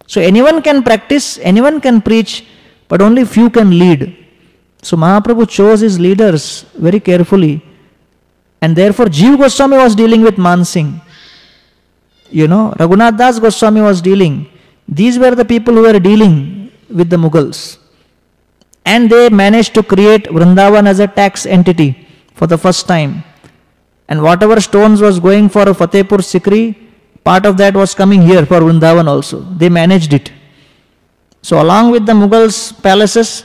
So anyone can practice, anyone can preach, but only few can lead. So Mahaprabhu chose his leaders very carefully. And therefore, Jiva Goswami was dealing with Mansingh. Raghunath Das Goswami was dealing. These were the people who were dealing with the Mughals. And they managed to create Vrindavan as a tax entity for the first time. And whatever stones was going for Fatehpur Sikri, part of that was coming here for Vrindavan also. They managed it. So along with the Mughals' palaces,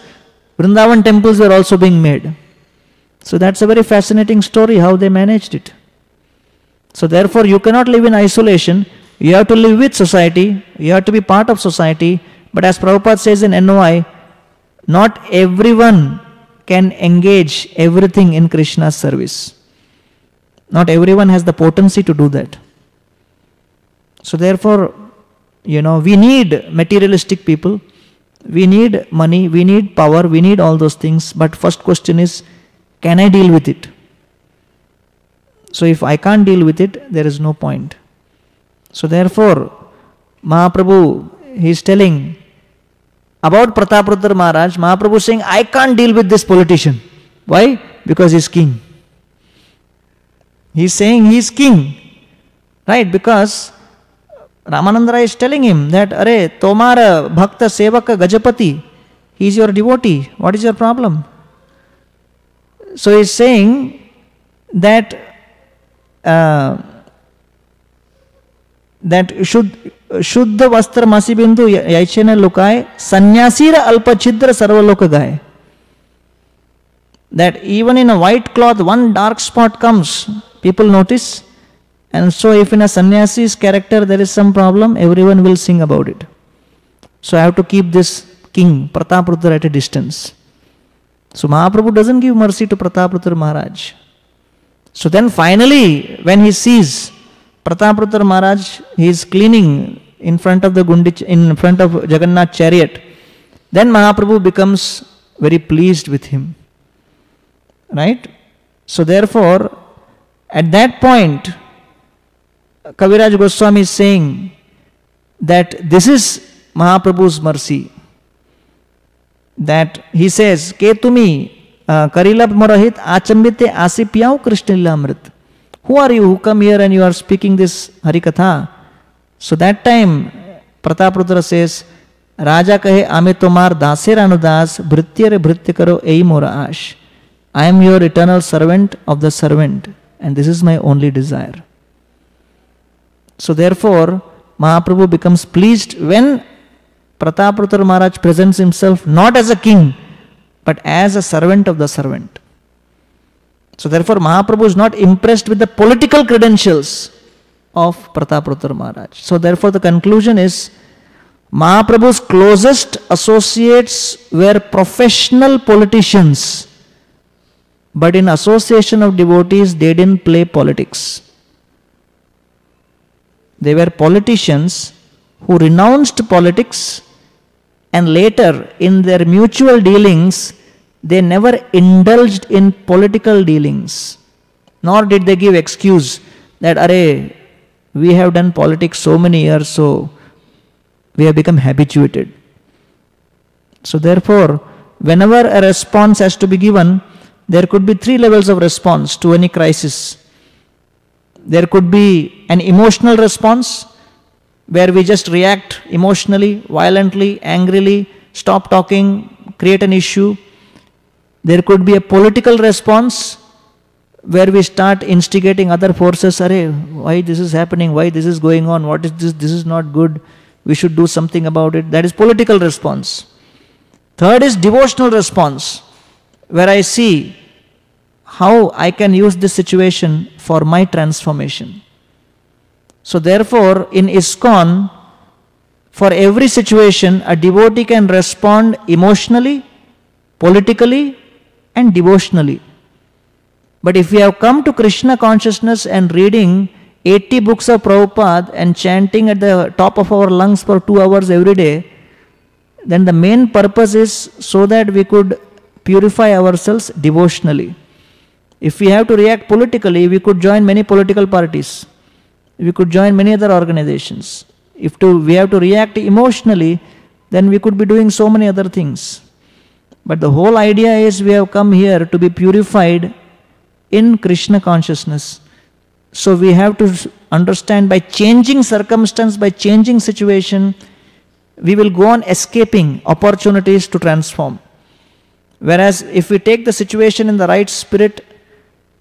Vrindavan temples were also being made. So that's a very fascinating story how they managed it. So therefore you cannot live in isolation. You have to live with society. You have to be part of society. But as Prabhupada says in NOI, not everyone can engage everything in Krishna's service. Not everyone has the potency to do that. So therefore, we need materialistic people. We need money, we need power, we need all those things. But first question is, can I deal with it? So if I can't deal with it, there is no point. So therefore, Mahaprabhu, he is telling about Prataprudra Maharaj. Mahaprabhu is saying, I can't deal with this politician. Why? Because he is king. He is saying he is king. Right? Because Ramananda Rai is telling him that, Are, Tomara Bhakta Sevaka Gajapati, he is your devotee. What is your problem? So he is saying that Shuddha Vastra Masibindu Yaichena Lukai Sanyasira Alpa Chidra Sarvaloka Gai. That even in a white cloth, one dark spot comes, people notice. And so if in a sannyasi's character there is some problem, everyone will sing about it. So I have to keep this king, Prataprudra, at a distance. So Mahaprabhu doesn't give mercy to Prataprudra Maharaj. So then finally, when he sees Prataprudra Maharaj, he is cleaning in front of in front of Jagannath chariot, then Mahaprabhu becomes very pleased with him. Right? So therefore, at that point, Kaviraj Goswami is saying that this is Mahaprabhu's mercy. That he says, Ketumi Karilab Morahit Achambite Asipyau Krishna Lilamrit. Who are you who come here and you are speaking this Harikatha? So that time Prataprudra says, Raja kahe ame tomar daser anudas bhrityare bhritya karo ei mora ash. I am your eternal servant of the servant, and this is my only desire. So therefore, Mahaprabhu becomes pleased when Prataprudra Maharaj presents himself not as a king, but as a servant of the servant. So therefore, Mahaprabhu is not impressed with the political credentials of Prataprudra Maharaj. So therefore, the conclusion is, Mahaprabhu's closest associates were professional politicians, but in association of devotees, they didn't play politics. They were politicians who renounced politics, and later in their mutual dealings, they never indulged in political dealings. Nor did they give excuse that, Are, we have done politics so many years, so we have become habituated. So therefore, whenever a response has to be given, there could be 3 levels of response to any crisis. There could be an emotional response, where we just react emotionally, violently, angrily, stop talking, create an issue. There could be a political response, where we start instigating other forces. Are, why this is happening? Why this is going on? What is this? This is not good. We should do something about it. That is political response. Third is devotional response, where I see how I can use this situation for my transformation. So therefore, in ISKCON, for every situation, a devotee can respond emotionally, politically, and devotionally. But if we have come to Krishna consciousness and reading 80 books of Prabhupada and chanting at the top of our lungs for 2 hours every day, then the main purpose is so that we could purify ourselves devotionally. If we have to react politically, we could join many political parties. We could join many other organizations. If we have to react emotionally, then we could be doing so many other things. But the whole idea is we have come here to be purified in Krishna consciousness. So we have to understand, by changing circumstance, by changing situation, we will go on escaping opportunities to transform. Whereas if we take the situation in the right spirit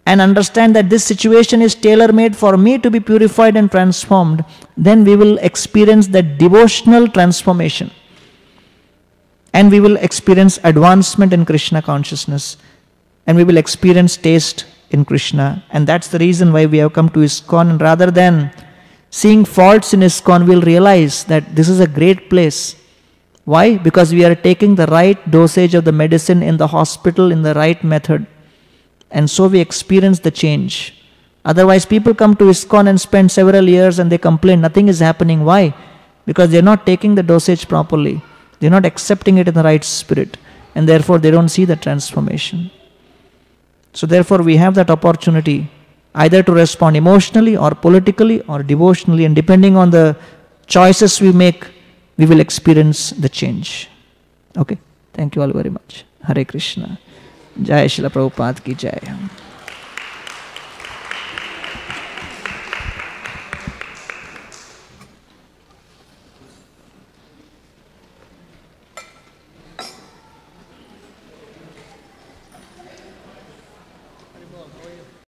and understand that this situation is tailor-made for me to be purified and transformed, then we will experience that devotional transformation. And we will experience advancement in Krishna consciousness. And we will experience taste in Krishna. And that's the reason why we have come to ISKCON. And rather than seeing faults in ISKCON, we'll realize that this is a great place. Why? Because we are taking the right dosage of the medicine in the hospital in the right method. And so we experience the change. Otherwise, people come to ISKCON and spend several years and they complain nothing is happening. Why? Because they're not taking the dosage properly. They're not accepting it in the right spirit. And therefore, they don't see the transformation. So therefore, we have that opportunity either to respond emotionally or politically or devotionally. And depending on the choices we make, we will experience the change. Okay. Thank you all very much. Hare Krishna. Jai Srila Prabhupada ki jai.